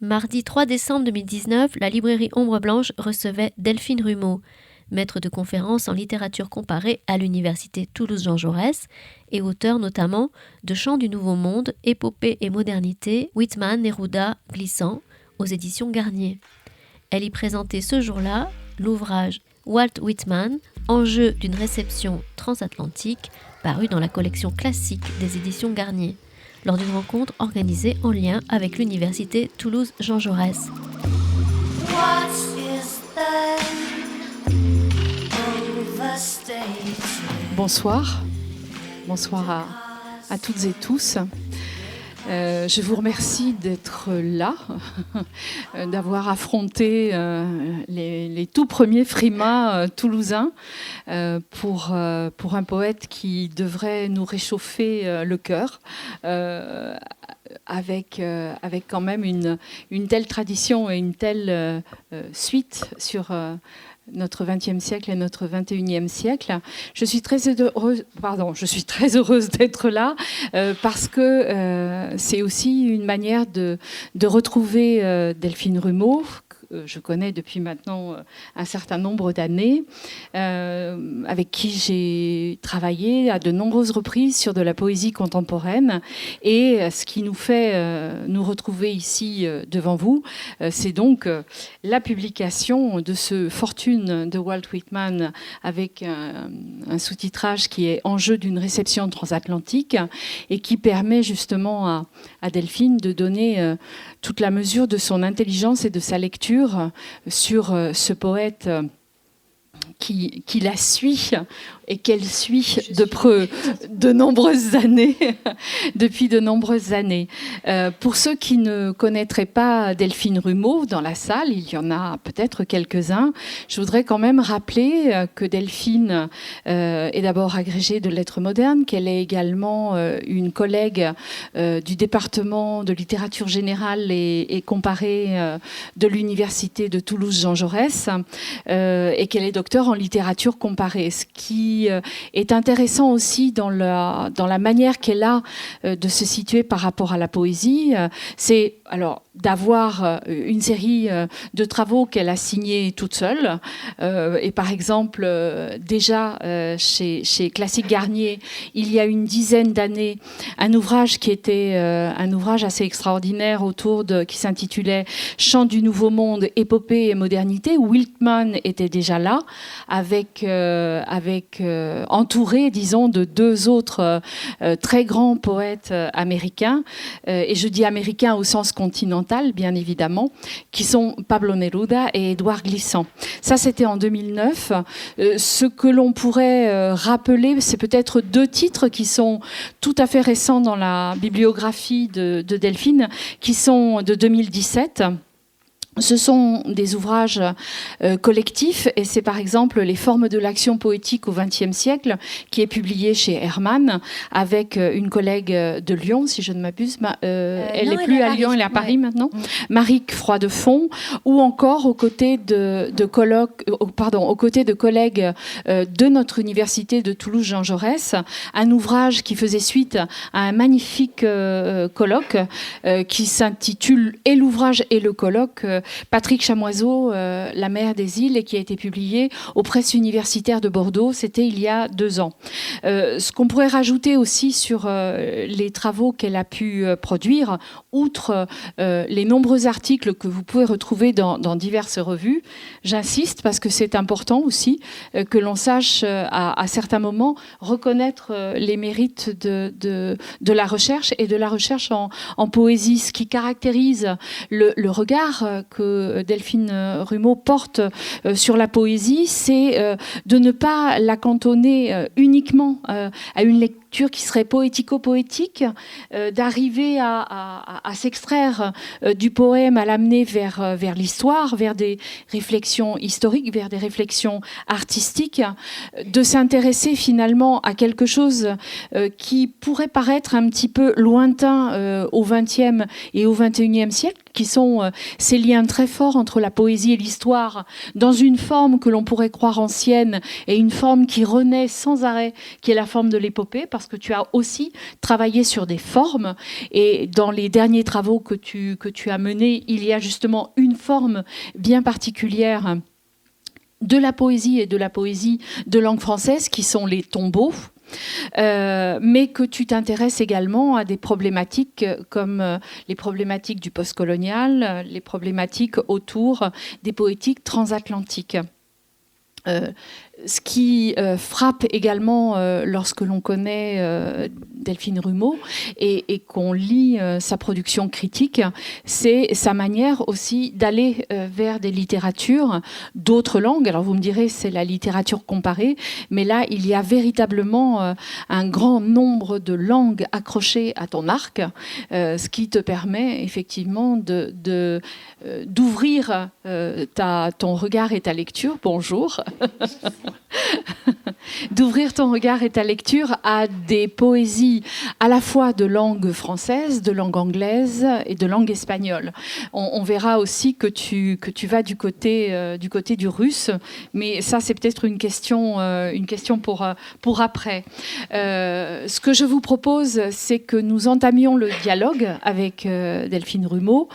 Mardi 3 décembre 2019, la librairie Ombre Blanche recevait Delphine Rumeau, maître de conférences en littérature comparée à l'université Toulouse-Jean Jaurès et auteur notamment de Chants du Nouveau Monde, Épopée et modernité, Whitman, Neruda, Glissant, aux éditions Garnier. Elle y présentait ce jour-là l'ouvrage Walt Whitman, enjeu d'une réception transatlantique, paru dans la collection classique des éditions Garnier, lors d'une rencontre organisée en lien avec l'université Toulouse-Jean Jaurès. Bonsoir à toutes et tous. Je vous remercie d'être là, d'avoir affronté les tout premiers frimas toulousains pour un poète qui devrait nous réchauffer le cœur. Avec quand même une telle tradition et une telle suite sur notre XXe siècle et notre XXIe siècle. Je suis très heureuse d'être là parce que c'est aussi une manière de retrouver Delphine Rumeau, je connais depuis maintenant un certain nombre d'années, avec qui j'ai travaillé à de nombreuses reprises sur de la poésie contemporaine. Et ce qui nous fait nous retrouver ici devant vous, c'est donc la publication de ce Fortune de Walt Whitman avec un sous-titrage qui est Enjeu d'une réception transatlantique et qui permet justement à Delphine de donner toute la mesure de son intelligence et de sa lecture sur ce poète qui la suit et qu'elle suit de nombreuses années, depuis de nombreuses années. Pour ceux qui ne connaîtraient pas Delphine Rumeau dans la salle, il y en a peut-être quelques-uns, je voudrais quand même rappeler que Delphine est d'abord agrégée de lettres modernes, qu'elle est également une collègue du département de littérature générale et comparée de l'université de Toulouse-Jean Jaurès, et qu'elle est docteure en littérature comparée, ce qui est intéressant aussi dans la manière qu'elle a de se situer par rapport à la poésie. C'est alors d'avoir une série de travaux qu'elle a signés toute seule. Et par exemple, déjà chez Classique Garnier, il y a une dizaine d'années, un ouvrage qui était un ouvrage assez extraordinaire qui s'intitulait Chants du Nouveau Monde, Épopée et modernité, où Whitman était déjà là, entouré, disons, de deux autres très grands poètes américains. Et je dis américains au sens continental, bien évidemment, qui sont Pablo Neruda et Édouard Glissant. Ça, c'était en 2009. Ce que l'on pourrait rappeler, c'est peut-être deux titres qui sont tout à fait récents dans la bibliographie de Delphine, qui sont de 2017. Ce sont des ouvrages collectifs et c'est par exemple Les formes de l'action poétique au XXe siècle qui est publié chez Hermann avec une collègue de Lyon, si je ne m'abuse. Elle n'est plus à Lyon, elle est à Paris maintenant. Maric Froidefond, ou encore aux côtés de collègues de notre université de Toulouse-Jean Jaurès, un ouvrage qui faisait suite à un magnifique colloque qui s'intitule Et l'ouvrage et le colloque Patrick Chamoiseau, La mer des îles, et qui a été publié aux presses universitaires de Bordeaux. C'était il y a 2 ans. Ce qu'on pourrait rajouter aussi sur les travaux qu'elle a pu produire, outre les nombreux articles que vous pouvez retrouver dans diverses revues, j'insiste parce que c'est important aussi que l'on sache à certains moments reconnaître les mérites de la recherche et de la recherche en poésie. Ce qui caractérise le regard que Delphine Rumeau porte sur la poésie, c'est de ne pas la cantonner uniquement à une lecture qui serait poético-poétique, d'arriver à s'extraire du poème, à l'amener vers l'histoire, vers des réflexions historiques, vers des réflexions artistiques, de s'intéresser finalement à quelque chose qui pourrait paraître un petit peu lointain au XXe et au XXIe siècle, qui sont ces liens très forts entre la poésie et l'histoire, dans une forme que l'on pourrait croire ancienne et une forme qui renaît sans arrêt, qui est la forme de l'épopée, parce parce que tu as aussi travaillé sur des formes. Et dans les derniers travaux que tu as menés, il y a justement une forme bien particulière de la poésie et de la poésie de langue française, qui sont les tombeaux. Mais que tu t'intéresses également à des problématiques comme les problématiques du postcolonial, les problématiques autour des poétiques transatlantiques. Ce qui frappe également lorsque l'on connaît Delphine Rumeau et qu'on lit sa production critique, c'est sa manière aussi d'aller vers des littératures d'autres langues. Alors vous me direz, c'est la littérature comparée, mais là, il y a véritablement un grand nombre de langues accrochées à ton arc, ce qui te permet effectivement d'ouvrir ton regard et ta lecture. Bonjour. D'ouvrir ton regard et ta lecture à des poésies à la fois de langue française, de langue anglaise et de langue espagnole. On verra aussi que tu vas du côté du russe, mais ça c'est peut-être une question pour après. Ce que je vous propose, c'est que nous entamions le dialogue avec Delphine Rumeau.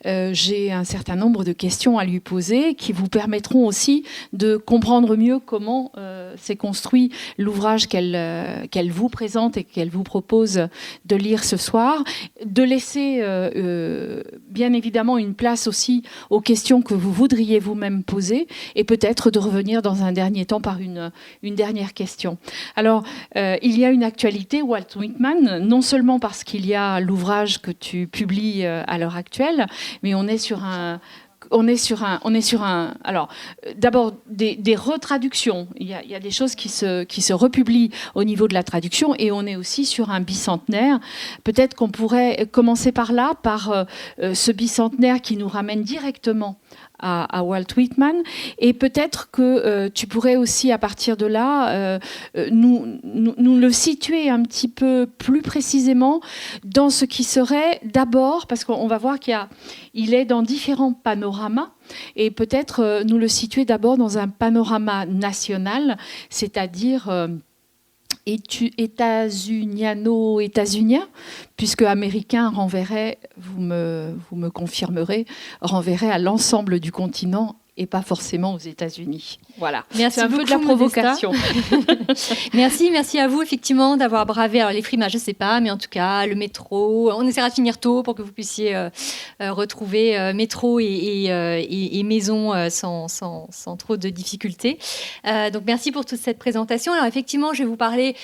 J'ai un certain nombre de questions à lui poser qui vous permettront aussi de comprendre mieux comment s'est construit l'ouvrage qu'elle vous présente et qu'elle vous propose de lire ce soir, de laisser bien évidemment une place aussi aux questions que vous voudriez vous-même poser et peut-être de revenir dans un dernier temps par une dernière question. Alors, il y a une actualité, Walt Whitman, non seulement parce qu'il y a l'ouvrage que tu publies à l'heure actuelle, mais on est sur un... Alors, d'abord, des retraductions. Il y a des choses qui se republient au niveau de la traduction, et on est aussi sur un bicentenaire. Peut-être qu'on pourrait commencer par là, par ce bicentenaire qui nous ramène directement à Walt Whitman, et peut-être que tu pourrais aussi, à partir de là, nous le situer un petit peu plus précisément dans ce qui serait d'abord, parce qu'on va voir qu'il est dans différents panoramas, et peut-être nous le situer d'abord dans un panorama national, c'est-à-dire états-uniano-états-unien, puisque américain renverrait, vous me confirmerez, renverrait à l'ensemble du continent et pas forcément aux États-Unis. Voilà. Merci c'est un peu de la provocation. Merci à vous effectivement d'avoir bravé. Alors les frimages, je sais pas, mais en tout cas le métro. On essaiera de finir tôt pour que vous puissiez retrouver métro et maison sans trop de difficultés. Donc merci pour toute cette présentation. Alors effectivement, je vais vous parler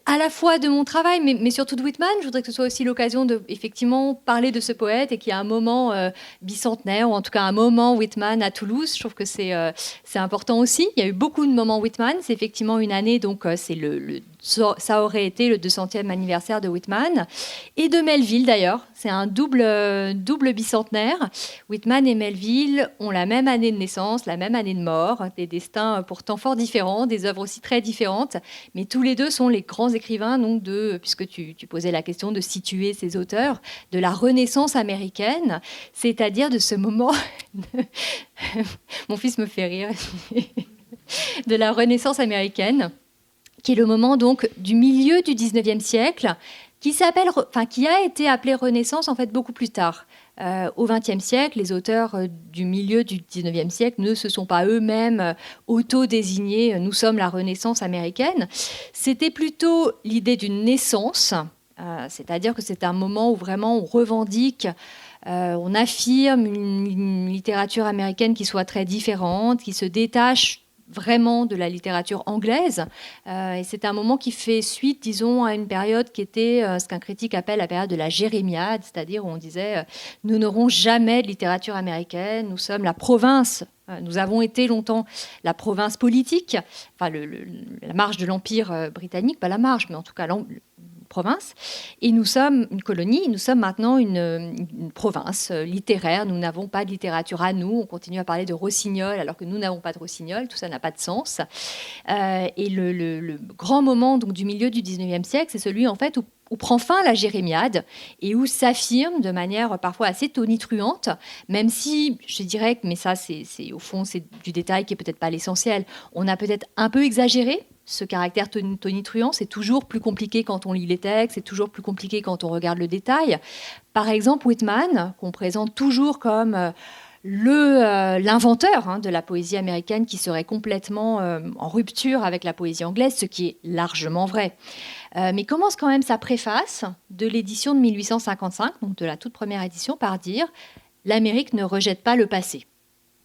à la fois de mon travail, mais surtout de Whitman. Je voudrais que ce soit aussi l'occasion de effectivement parler de ce poète et qu'il y a un moment bicentenaire, ou en tout cas un moment Whitman à Toulouse. Je trouve que c'est important aussi. Il y a eu beaucoup de moments Whitman. C'est effectivement une année, donc ça aurait été le 200e anniversaire de Whitman et de Melville d'ailleurs. C'est un double bicentenaire. Whitman et Melville ont la même année de naissance, la même année de mort, des destins pourtant fort différents, des œuvres aussi très différentes, mais tous les deux sont les grands écrivains, donc puisque tu posais la question de situer ces auteurs, de la Renaissance américaine, c'est-à-dire de ce moment... Mon fils me fait rire. De la Renaissance américaine, qui est le moment donc du milieu du 19e siècle, qui a été appelé Renaissance en fait beaucoup plus tard. Au XXe siècle, les auteurs du milieu du XIXe siècle ne se sont pas eux-mêmes auto-désignés « nous sommes la Renaissance américaine ». C'était plutôt l'idée d'une naissance, c'est-à-dire que c'est un moment où vraiment on revendique, on affirme une littérature américaine qui soit très différente, qui se détache vraiment de la littérature anglaise. Et c'est un moment qui fait suite, disons, à une période qui était ce qu'un critique appelle la période de la jérémiade, c'est-à-dire où on disait nous n'aurons jamais de littérature américaine, nous sommes la province. Nous avons été longtemps la province politique, enfin la marge de l'Empire britannique, pas la marge, mais en tout cas province, et nous sommes une colonie, nous sommes maintenant une province littéraire, nous n'avons pas de littérature à nous, on continue à parler de Rossignol alors que nous n'avons pas de Rossignol, tout ça n'a pas de sens. Et le grand moment donc, du milieu du 19e siècle, c'est celui en fait où prend fin la jérémiade et où s'affirme de manière parfois assez tonitruante, même si je dirais que, mais ça c'est au fond c'est du détail qui est peut-être pas l'essentiel, on a peut-être un peu exagéré ce caractère tonitruant. C'est toujours plus compliqué quand on lit les textes, c'est toujours plus compliqué quand on regarde le détail. Par exemple, Whitman, qu'on présente toujours comme l'inventeur de la poésie américaine qui serait complètement en rupture avec la poésie anglaise, ce qui est largement vrai. Mais commence quand même sa préface de l'édition de 1855, donc de la toute première édition, par dire « L'Amérique ne rejette pas le passé ».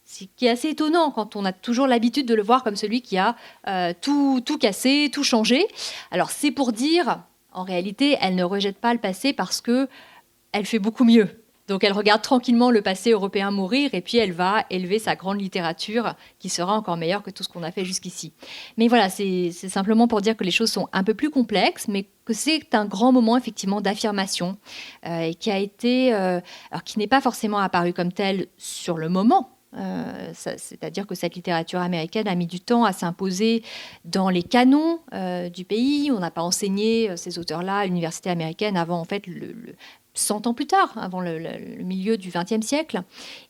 Ce qui est assez étonnant quand on a toujours l'habitude de le voir comme celui qui a tout cassé, tout changé. Alors c'est pour dire, en réalité, elle ne rejette pas le passé parce qu'elle fait beaucoup mieux. Donc elle regarde tranquillement le passé européen mourir et puis elle va élever sa grande littérature qui sera encore meilleure que tout ce qu'on a fait jusqu'ici. Mais voilà, c'est simplement pour dire que les choses sont un peu plus complexes, mais que c'est un grand moment effectivement d'affirmation et qui a été, alors qui n'est pas forcément apparu comme tel sur le moment. C'est-à-dire que cette littérature américaine a mis du temps à s'imposer dans les canons du pays. On n'a pas enseigné ces auteurs-là à l'université américaine avant en fait 100 ans plus tard, avant le milieu du XXe siècle.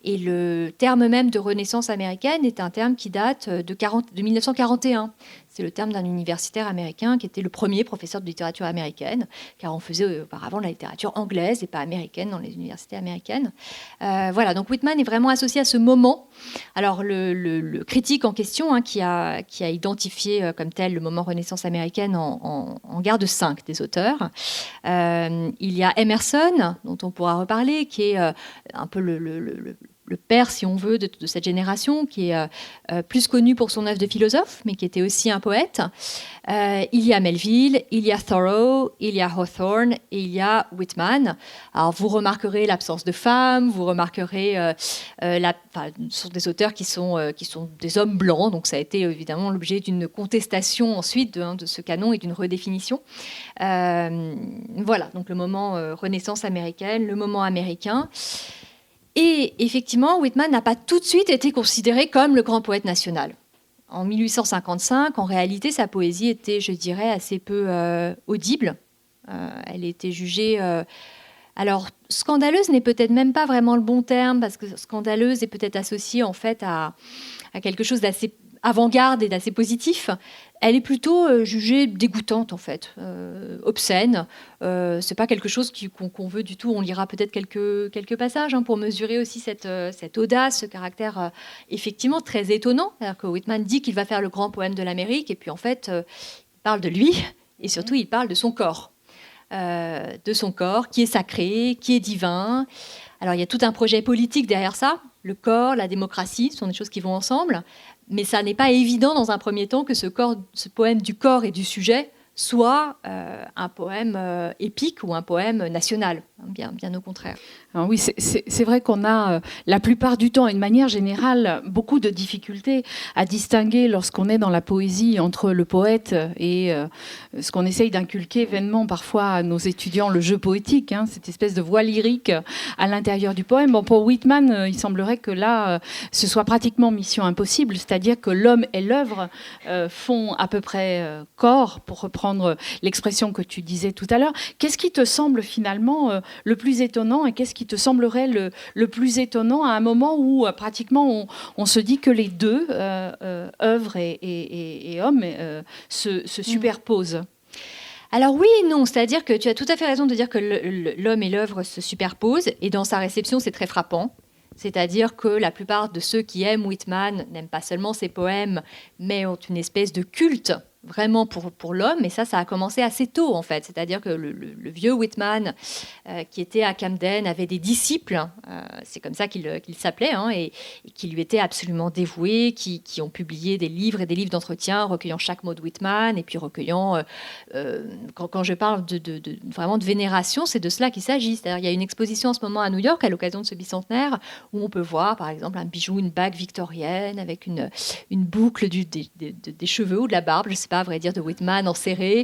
Et le terme même de Renaissance américaine est un terme qui date de 1941. C'est le terme d'un universitaire américain qui était le premier professeur de littérature américaine, car on faisait auparavant la littérature anglaise et pas américaine dans les universités américaines. Voilà, donc Whitman est vraiment associé à ce moment. Alors le critique en question, qui a identifié comme tel le moment Renaissance américaine en garde 5 des auteurs. Il y a Emerson, dont on pourra reparler, qui est un peu le père, si on veut, de cette génération, qui est plus connu pour son œuvre de philosophe, mais qui était aussi un poète. Il y a Melville, il y a Thoreau, il y a Hawthorne et il y a Whitman. Alors vous remarquerez l'absence de femmes, vous remarquerez ce sont des auteurs qui sont des hommes blancs, donc ça a été évidemment l'objet d'une contestation ensuite de ce canon et d'une redéfinition. Voilà, donc le moment Renaissance américaine, le moment américain. Et effectivement, Whitman n'a pas tout de suite été considéré comme le grand poète national. En 1855, en réalité, sa poésie était, je dirais, assez peu audible. Elle était jugée... alors, scandaleuse n'est peut-être même pas vraiment le bon terme, parce que scandaleuse est peut-être associée en fait à quelque chose d'assez avant-garde et d'assez positif. Elle est plutôt jugée dégoûtante en fait, obscène. C'est pas quelque chose qu'on veut du tout. On lira peut-être quelques passages pour mesurer aussi cette audace, ce caractère effectivement très étonnant. C'est-à-dire que Whitman dit qu'il va faire le grand poème de l'Amérique et puis en fait il parle de lui et surtout il parle de son corps. Qui est sacré, qui est divin. Alors il y a tout un projet politique derrière ça. Le corps, la démocratie, ce sont des choses qui vont ensemble. Mais ça n'est pas évident dans un premier temps que ce poème du corps et du sujet soit un poème épique ou un poème national. Bien au contraire. Alors oui, c'est vrai qu'on a la plupart du temps et de manière générale beaucoup de difficultés à distinguer lorsqu'on est dans la poésie entre le poète et ce qu'on essaye d'inculquer vainement parfois à nos étudiants, le jeu poétique, cette espèce de voix lyrique à l'intérieur du poème. Bon, pour Whitman, il semblerait que là, ce soit pratiquement mission impossible, c'est-à-dire que l'homme et l'œuvre font à peu près corps, pour reprendre l'expression que tu disais tout à l'heure. Qu'est-ce qui te semble finalement le plus étonnant et qu'est-ce qui te semblerait le plus étonnant à un moment où pratiquement on se dit que les deux, œuvre et homme, se superposent? Alors oui et non, c'est-à-dire que tu as tout à fait raison de dire que l'homme et l'œuvre se superposent et dans sa réception c'est très frappant. C'est-à-dire que la plupart de ceux qui aiment Whitman n'aiment pas seulement ses poèmes, mais ont une espèce de culte vraiment pour l'homme, et ça a commencé assez tôt en fait, c'est-à-dire que le vieux Whitman qui était à Camden avait des disciples, c'est comme ça qu'il s'appelait, et qui lui étaient absolument dévoués, qui ont publié des livres et des livres d'entretien recueillant chaque mot de Whitman et puis recueillant, quand je parle vraiment de vénération, c'est de cela qu'il s'agit, c'est-à-dire il y a une exposition en ce moment à New York à l'occasion de ce bicentenaire où on peut voir par exemple un bijou, une bague victorienne avec une boucle des cheveux ou de la barbe, je sais pas, à vrai dire, de Whitman en serré.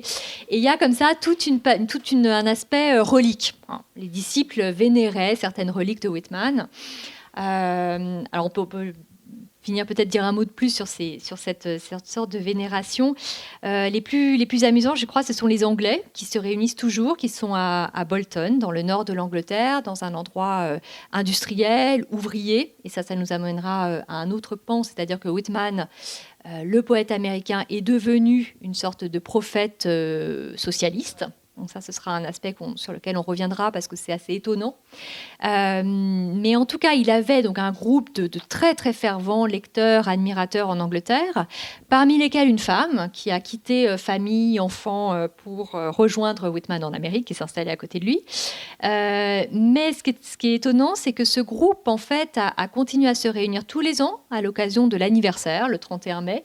Et il y a comme ça un aspect relique. Les disciples vénéraient certaines reliques de Whitman. Alors on peut finir peut-être dire un mot de plus sur cette sorte de vénération. Les plus amusants, je crois, ce sont les Anglais qui se réunissent toujours, qui sont à Bolton, dans le nord de l'Angleterre, dans un endroit industriel, ouvrier. Et ça nous amènera à un autre pan, c'est-à-dire que Whitman, le poète américain, est devenu une sorte de prophète socialiste. Donc ça, ce sera un aspect sur lequel on reviendra parce que c'est assez étonnant. Mais en tout cas, il avait donc un groupe de très très fervents lecteurs, admirateurs en Angleterre, parmi lesquels une femme qui a quitté famille, enfants pour rejoindre Whitman en Amérique et s'installer à côté de lui. Mais ce qui est étonnant, c'est que ce groupe, en fait, a continué à se réunir tous les ans à l'occasion de l'anniversaire, le 31 mai.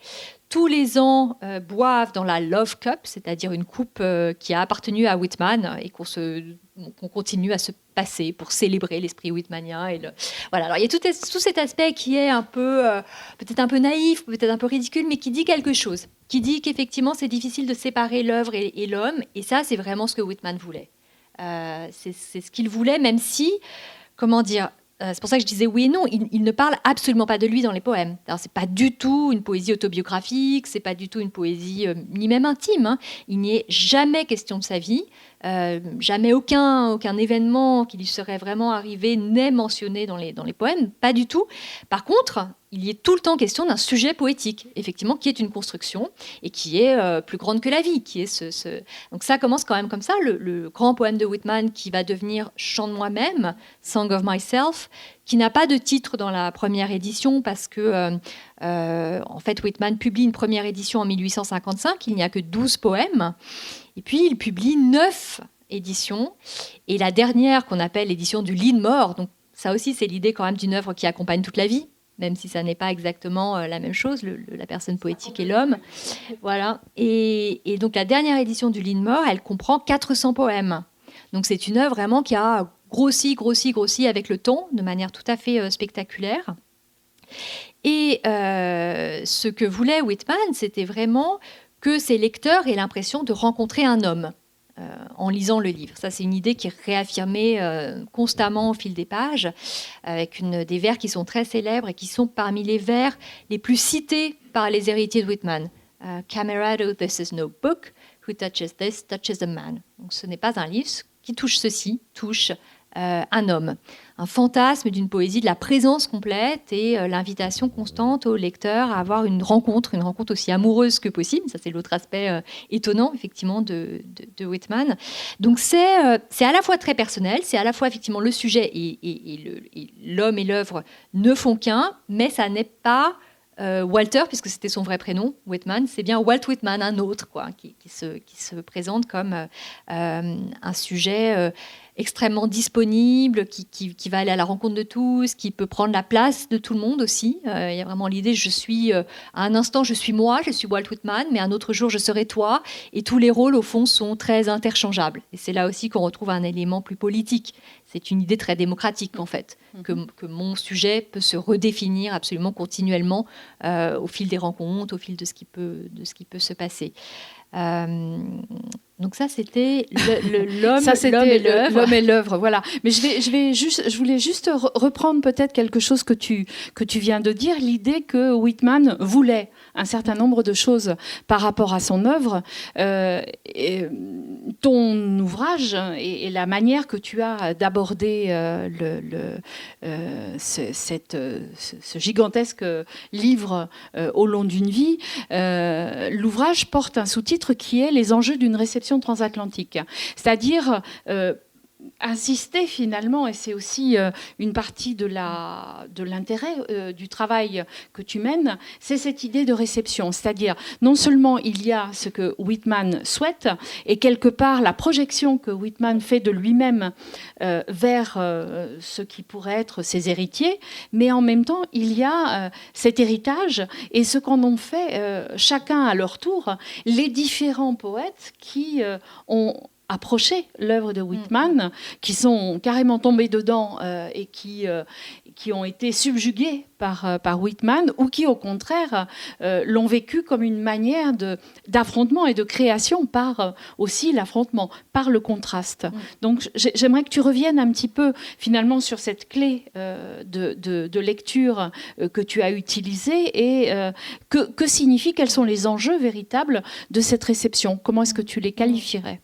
Tous les ans, boivent dans la Love Cup, c'est-à-dire une coupe qui a appartenu à Whitman et qu'on continue à se passer pour célébrer l'esprit whitmanien. Voilà. Alors, il y a tout cet aspect qui est un peu, peut-être un peu naïf, peut-être un peu ridicule, mais qui dit quelque chose, qui dit qu'effectivement, c'est difficile de séparer l'œuvre et l'homme. Et ça, c'est vraiment ce que Whitman voulait. C'est ce qu'il voulait, même si, comment dire... C'est pour ça que je disais oui et non. Il ne parle absolument pas de lui dans les poèmes. Alors, c'est pas du tout une poésie autobiographique, c'est pas du tout une poésie ni même intime. Hein. Il n'y est jamais question de sa vie. Jamais aucun événement qui lui serait vraiment arrivé n'est mentionné dans les poèmes. Pas du tout. Par contre, il y est tout le temps question d'un sujet poétique, effectivement, qui est une construction et qui est plus grande que la vie. Donc ça commence quand même comme ça, le grand poème de Whitman qui va devenir Chant de moi-même, Song of Myself, qui n'a pas de titre dans la première édition parce que, en fait, Whitman publie une première édition en 1855, il n'y a que 12 poèmes, et puis il publie 9 éditions, et la dernière qu'on appelle l'édition du lit de mort, donc ça aussi c'est l'idée quand même d'une œuvre qui accompagne toute la vie, même si ça n'est pas exactement la même chose, la personne poétique et l'homme. Voilà. Et donc la dernière édition du lit de mort, elle comprend 400 poèmes. Donc c'est une œuvre vraiment qui a grossi avec le temps, de manière tout à fait spectaculaire. Et ce que voulait Whitman, c'était vraiment que ses lecteurs aient l'impression de rencontrer un homme en lisant le livre. Ça, c'est une idée qui est réaffirmée constamment au fil des pages, avec des vers qui sont très célèbres et qui sont parmi les vers les plus cités par les héritiers de Whitman. Camerado, this is no book. Who touches this, touches a man. Donc, ce n'est pas un livre. Qui touche ceci, touche un homme. Un fantasme d'une poésie de la présence complète et l'invitation constante au lecteur à avoir une rencontre aussi amoureuse que possible. Ça, c'est l'autre aspect étonnant, effectivement, de Whitman. Donc, c'est à la fois très personnel, c'est à la fois, effectivement, le sujet et l'homme et l'œuvre ne font qu'un, mais ça n'est pas... Walter, puisque c'était son vrai prénom, Whitman, c'est bien Walt Whitman, un autre, quoi, qui se présente comme un sujet extrêmement disponible, qui va aller à la rencontre de tous, qui peut prendre la place de tout le monde aussi. Il y a vraiment l'idée, à un instant, je suis moi, je suis Walt Whitman, mais un autre jour, je serai toi. Et tous les rôles, au fond, sont très interchangeables. Et c'est là aussi qu'on retrouve un élément plus politique. C'est une idée très démocratique, en fait, que mon sujet peut se redéfinir absolument continuellement au fil des rencontres, au fil de ce qui peut se passer. Donc ça, c'était l'homme et l'œuvre. Voilà. Mais je voulais juste reprendre peut-être quelque chose que tu viens de dire, l'idée que Whitman voulait un certain nombre de choses par rapport à son œuvre. Ton ouvrage et la manière que tu as d'aborder ce gigantesque livre au long d'une vie, l'ouvrage porte un sous-titre qui est les enjeux d'une réception transatlantique. C'est-à-dire insister finalement, et c'est aussi une partie de l'intérêt du travail que tu mènes, c'est cette idée de réception. C'est-à-dire, non seulement il y a ce que Whitman souhaite, et quelque part la projection que Whitman fait de lui-même vers ce qui pourrait être ses héritiers, mais en même temps, il y a cet héritage, et ce qu'en ont fait chacun à leur tour, les différents poètes qui ont approché l'œuvre de Whitman, qui sont carrément tombés dedans et qui ont été subjugués par Whitman, ou qui, au contraire, l'ont vécu comme une manière d'affrontement et de création par aussi l'affrontement, par le contraste. Donc, j'aimerais que tu reviennes un petit peu, finalement, sur cette clé de lecture que tu as utilisée et que signifie, quels sont les enjeux véritables de cette réception? Comment est-ce que tu les qualifierais?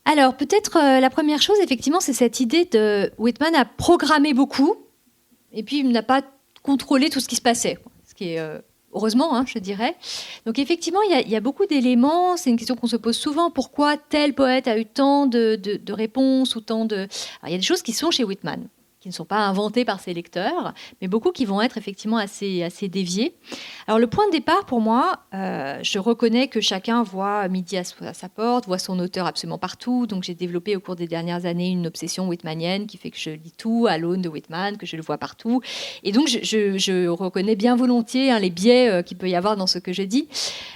Alors, peut-être la première chose, effectivement, c'est cette idée de Whitman a programmé beaucoup, et puis il n'a pas contrôlé tout ce qui se passait, ce qui est heureusement, hein, je dirais. Donc effectivement, il y a beaucoup d'éléments. C'est une question qu'on se pose souvent. Pourquoi tel poète a eu tant de réponses ou tant de... Alors, il y a des choses qui sont chez Whitman, qui ne sont pas inventées par ses lecteurs, mais beaucoup qui vont être effectivement assez déviées. Alors le point de départ, pour moi, je reconnais que chacun voit midi à sa porte, voit son auteur absolument partout. Donc j'ai développé au cours des dernières années une obsession whitmanienne qui fait que je lis tout à l'aune de Whitman, que je le vois partout. Et donc je reconnais bien volontiers les biais qu'il peut y avoir dans ce que je dis.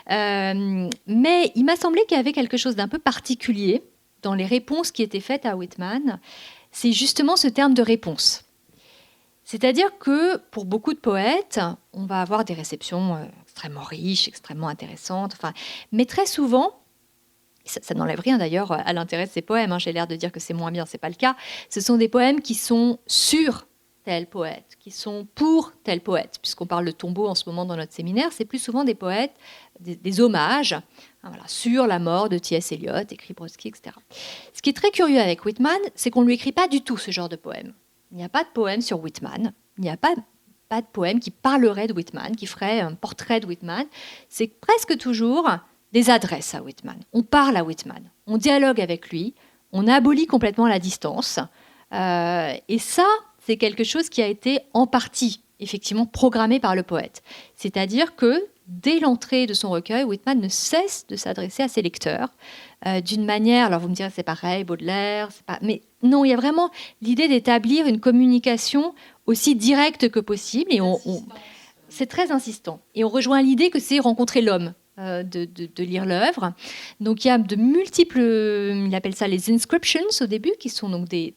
Mais il m'a semblé qu'il y avait quelque chose d'un peu particulier dans les réponses qui étaient faites à Whitman. C'est justement ce terme de réponse. C'est-à-dire que pour beaucoup de poètes, on va avoir des réceptions extrêmement riches, extrêmement intéressantes, mais très souvent, ça n'enlève rien d'ailleurs à l'intérêt de ces poèmes, hein, j'ai l'air de dire que c'est moins bien, ce n'est pas le cas, ce sont des poèmes qui sont sur tel poète, qui sont pour tel poète, puisqu'on parle de tombeau en ce moment dans notre séminaire, c'est plus souvent des poètes, des hommages, sur la mort de T.S. Eliot, écrit Brodsky, etc. Ce qui est très curieux avec Whitman, c'est qu'on ne lui écrit pas du tout ce genre de poème. Il n'y a pas de poème sur Whitman, il n'y a pas de poème qui parlerait de Whitman, qui ferait un portrait de Whitman. C'est presque toujours des adresses à Whitman. On parle à Whitman, on dialogue avec lui, on abolit complètement la distance. Et ça, c'est quelque chose qui a été en partie, effectivement, programmé par le poète. C'est-à-dire que dès l'entrée de son recueil, Whitman ne cesse de s'adresser à ses lecteurs d'une manière, alors vous me direz c'est pareil, Baudelaire, mais non, il y a vraiment l'idée d'établir une communication aussi directe que possible, et c'est très insistant. Et on rejoint l'idée que c'est rencontrer l'homme, de lire l'œuvre. Donc il y a de multiples, il appelle ça les inscriptions au début, qui sont donc des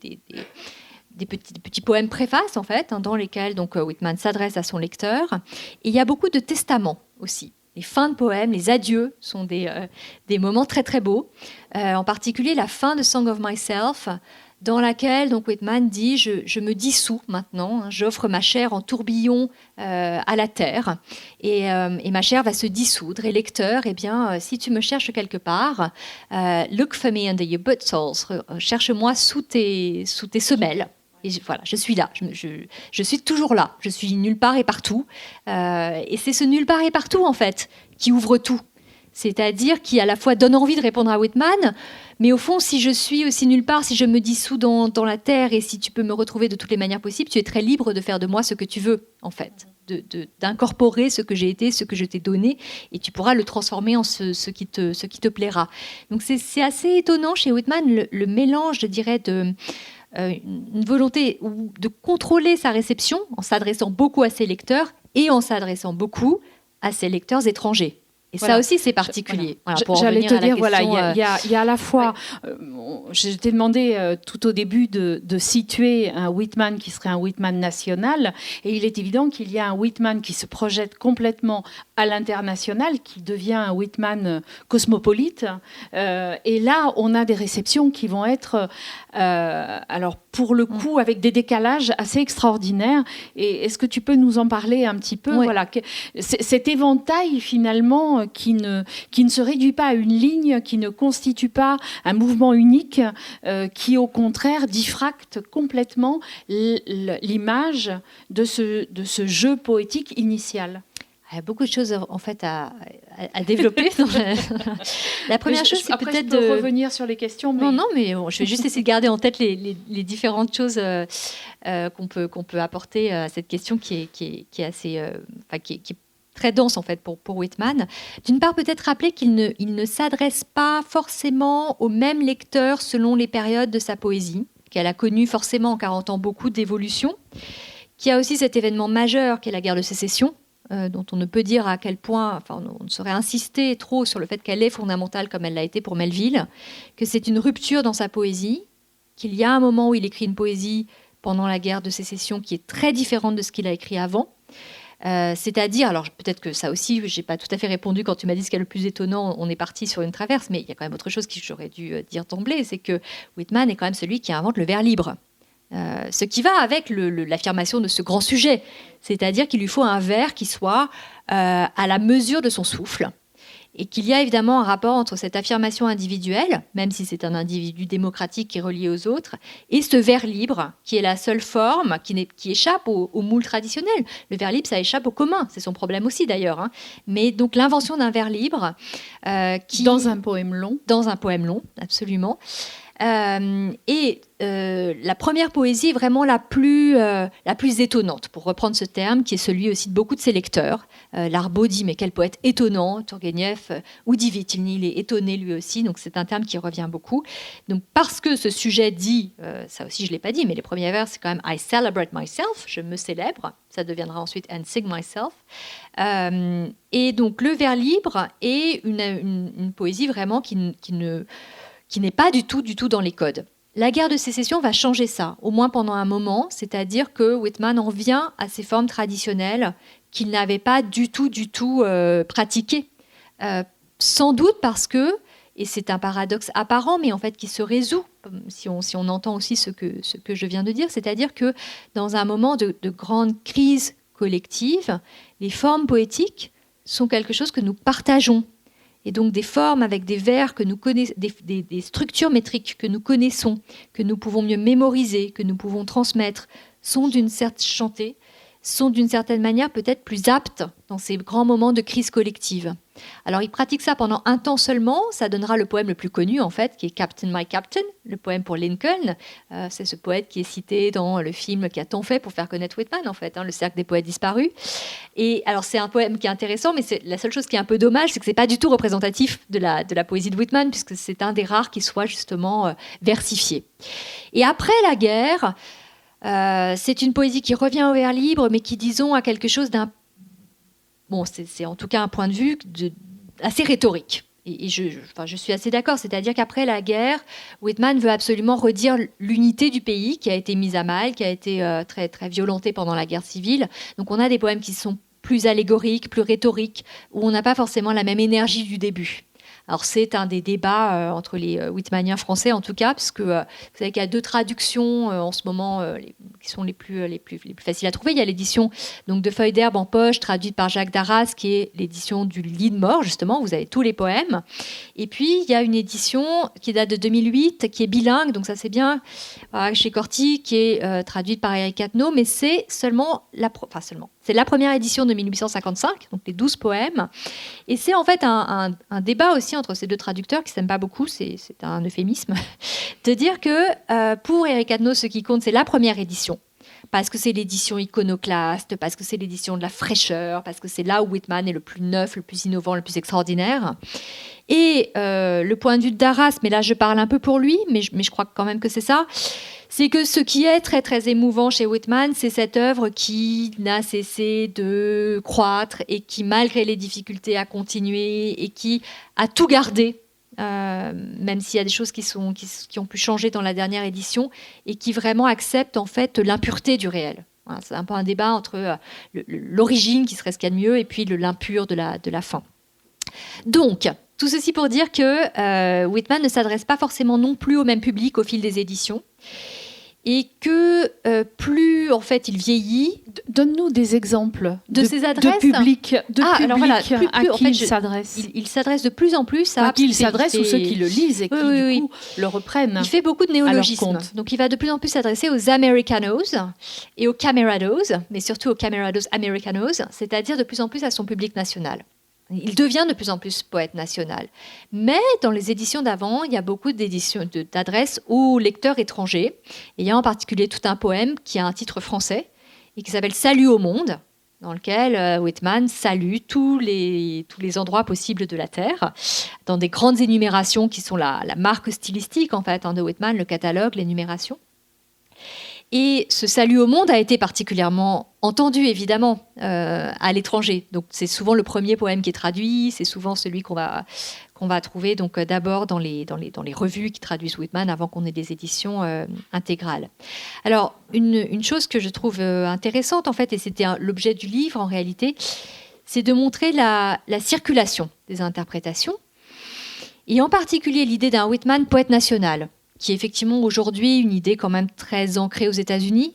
petits poèmes préfaces, en fait, dans lesquels donc, Whitman s'adresse à son lecteur. Et il y a beaucoup de testaments aussi. Les fins de poèmes, les adieux sont des moments très très beaux. En particulier la fin de Song of Myself, dans laquelle donc, Whitman dit « Je me dissous maintenant, hein, j'offre ma chair en tourbillon à la terre, et ma chair va se dissoudre. Et lecteur, eh bien, si tu me cherches quelque part, look for me under your buttholes, cherche-moi sous tes semelles. » Et voilà, je suis là, je suis toujours là, je suis nulle part et partout. Et c'est ce nulle part et partout, en fait, qui ouvre tout. C'est-à-dire qui, à la fois, donne envie de répondre à Whitman, mais au fond, si je suis aussi nulle part, si je me dissous dans la terre, et si tu peux me retrouver de toutes les manières possibles, tu es très libre de faire de moi ce que tu veux, en fait. D'incorporer ce que j'ai été, ce que je t'ai donné, et tu pourras le transformer en ce qui te plaira. Donc c'est assez étonnant chez Whitman, le mélange, je dirais, une volonté de contrôler sa réception en s'adressant beaucoup à ses lecteurs et en s'adressant beaucoup à ses lecteurs étrangers. Et voilà. Ça aussi, c'est particulier. J'allais te dire, voilà, il y a à la fois... je t'ai demandé tout au début de situer un Whitman qui serait un Whitman national, et il est évident qu'il y a un Whitman qui se projette complètement à l'international, qui devient un Whitman cosmopolite. Et là, on a des réceptions qui vont être, alors pour le coup, avec des décalages assez extraordinaires. Et est-ce que tu peux nous en parler un petit peu? Voilà, cet éventail, finalement, qui ne se réduit pas à une ligne, qui ne constitue pas un mouvement unique, qui au contraire diffracte complètement l'image de ce jeu poétique initial. Il y a beaucoup de choses en fait à développer. La première chose, c'est peut-être de revenir sur les questions. Mais... Non, mais je vais juste essayer de garder en tête les différentes choses qu'on peut apporter à cette question qui est assez, qui est très dense en fait pour Whitman. D'une part, peut-être rappeler qu'il ne s'adresse pas forcément aux mêmes lecteurs selon les périodes de sa poésie, qu'elle a connu forcément en 40 ans beaucoup d'évolutions, qu'il y a aussi cet événement majeur qu'est la guerre de sécession, dont on ne peut dire à quel point, enfin, on ne saurait insister trop sur le fait qu'elle est fondamentale comme elle l'a été pour Melville, que c'est une rupture dans sa poésie, qu'il y a un moment où il écrit une poésie pendant la guerre de sécession qui est très différente de ce qu'il a écrit avant. C'est-à-dire, alors peut-être que ça aussi, je n'ai pas tout à fait répondu quand tu m'as dit ce qui est le plus étonnant, on est parti sur une traverse, mais il y a quand même autre chose que j'aurais dû dire d'emblée, c'est que Whitman est quand même celui qui invente le vers libre. Ce qui va avec l'affirmation de ce grand sujet, c'est-à-dire qu'il lui faut un vers qui soit à la mesure de son souffle, et qu'il y a évidemment un rapport entre cette affirmation individuelle, même si c'est un individu démocratique qui est relié aux autres, et ce vers libre, qui est la seule forme qui échappe au moule traditionnel. Le vers libre, ça échappe au commun, c'est son problème aussi d'ailleurs. Hein. Mais donc l'invention d'un vers libre... qui, dans un poème long. Dans un poème long, absolument. La première poésie est vraiment la plus étonnante, pour reprendre ce terme, qui est celui aussi de beaucoup de ses lecteurs. Larbaud dit « mais quel poète étonnant !» Turgenev ou Divitilny, il est étonné lui aussi, donc c'est un terme qui revient beaucoup. Donc parce que ce sujet dit, ça aussi je ne l'ai pas dit, mais les premiers vers c'est quand même « I celebrate myself », je me célèbre, ça deviendra ensuite « and sing myself ». Et donc le vers libre est une poésie vraiment qui n'est pas du tout dans les codes. La guerre de sécession va changer ça, au moins pendant un moment, c'est-à-dire que Whitman en vient à ces formes traditionnelles qu'il n'avait pas du tout pratiquées. Sans doute parce que, et c'est un paradoxe apparent, mais en fait qui se résout, si on entend aussi ce que je viens de dire, c'est-à-dire que dans un moment de grande crise collective, les formes poétiques sont quelque chose que nous partageons. Et donc des formes avec des vers que nous connaissons, des structures métriques que nous connaissons, que nous pouvons mieux mémoriser, que nous pouvons transmettre, sont d'une certaine manière peut-être plus aptes dans ces grands moments de crise collective. Alors il pratique ça pendant un temps seulement, ça donnera le poème le plus connu en fait, qui est Captain My Captain, le poème pour Lincoln. C'est ce poète qui est cité dans le film qui a tant fait pour faire connaître Whitman en fait, Le Cercle des poètes disparus. Et alors c'est un poème qui est intéressant, mais la seule chose qui est un peu dommage, c'est que c'est pas du tout représentatif de la poésie de Whitman, puisque c'est un des rares qui soit justement versifié. Et après la guerre, c'est une poésie qui revient au vers libre, mais qui, disons, a quelque chose d'un... Bon, c'est en tout cas un point de vue assez rhétorique. Et je suis assez d'accord, c'est-à-dire qu'après la guerre, Whitman veut absolument redire l'unité du pays qui a été mise à mal, qui a été très, très violentée pendant la guerre civile. Donc on a des poèmes qui sont plus allégoriques, plus rhétoriques, où on n'a pas forcément la même énergie du début. Alors c'est un des débats entre les Whitmaniens français en tout cas, parce que vous savez qu'il y a 2 traductions en ce moment qui sont les plus faciles à trouver. Il y a l'édition donc de Feuilles d'herbe en poche, traduite par Jacques Darras, qui est l'édition du Lit de mort justement. Vous avez tous les poèmes. Et puis il y a une édition qui date de 2008, qui est bilingue, donc ça c'est bien, chez Corti, qui est traduite par Eric Cattenault, mais c'est seulement c'est la première édition de 1855, donc les 12 poèmes. Et c'est en fait un débat aussi entre ces 2 traducteurs qui ne s'aiment pas beaucoup, c'est un euphémisme, de dire que pour Eric Cattenault, ce qui compte, c'est la première édition. Parce que c'est l'édition iconoclaste, parce que c'est l'édition de la fraîcheur, parce que c'est là où Whitman est le plus neuf, le plus innovant, le plus extraordinaire. Et le point de vue de Darras, mais là je parle un peu pour lui, mais je crois quand même que c'est ça, c'est que ce qui est très très émouvant chez Whitman, c'est cette œuvre qui n'a cessé de croître et qui, malgré les difficultés, a continué et qui a tout gardé, même s'il y a des choses qui ont pu changer dans la dernière édition, et qui vraiment accepte en fait l'impureté du réel. Voilà, c'est un peu un débat entre l'origine, qui serait ce qu'il y a de mieux, et puis l'impur de la fin. Donc, tout ceci pour dire que Whitman ne s'adresse pas forcément non plus au même public au fil des éditions, et que plus en fait il vieillit. Donne-nous des exemples de ses adresses, de public alors voilà, à qui il s'adresse. Il s'adresse de plus en plus à qui il s'adresse, ou ceux qui le lisent et qui du coup le reprennent. Il fait beaucoup de néologismes, donc il va de plus en plus s'adresser aux Americanos et aux Camerados, mais surtout aux Camerados Americanos, c'est-à-dire de plus en plus à son public national. Il devient de plus en plus poète national. Mais dans les éditions d'avant, il y a beaucoup d'adresses aux lecteurs étrangers. Et il y a en particulier tout un poème qui a un titre français et qui s'appelle « Salut au monde », dans lequel Whitman salue tous les endroits possibles de la Terre, dans des grandes énumérations qui sont la marque stylistique en fait, de Whitman, le catalogue, l'énumération. Et ce salut au monde a été particulièrement entendu, évidemment, à l'étranger. Donc, c'est souvent le premier poème qui est traduit, c'est souvent celui qu'on va trouver donc, d'abord dans les revues qui traduisent Whitman avant qu'on ait des éditions intégrales. Alors, une chose que je trouve intéressante, en fait, et c'était l'objet du livre, en réalité, c'est de montrer la circulation des interprétations, et en particulier l'idée d'un Whitman poète national, qui est effectivement aujourd'hui une idée quand même très ancrée aux États-Unis.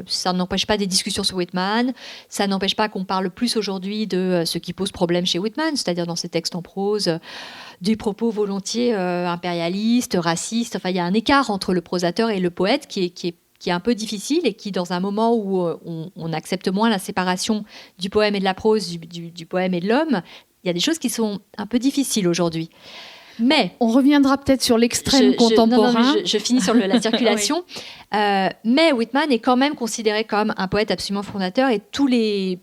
Ça n'empêche pas des discussions sur Whitman, ça n'empêche pas qu'on parle plus aujourd'hui de ce qui pose problème chez Whitman, c'est-à-dire dans ses textes en prose, des propos volontiers impérialistes, racistes. Enfin, il y a un écart entre le prosateur et le poète qui est un peu difficile et qui, dans un moment où on accepte moins la séparation du poème et de la prose, du poème et de l'homme, il y a des choses qui sont un peu difficiles aujourd'hui. Mais on reviendra peut-être sur l'extrême contemporain. Je finis sur la circulation. Oui. Mais Whitman est quand même considéré comme un poète absolument fondateur, et toutes les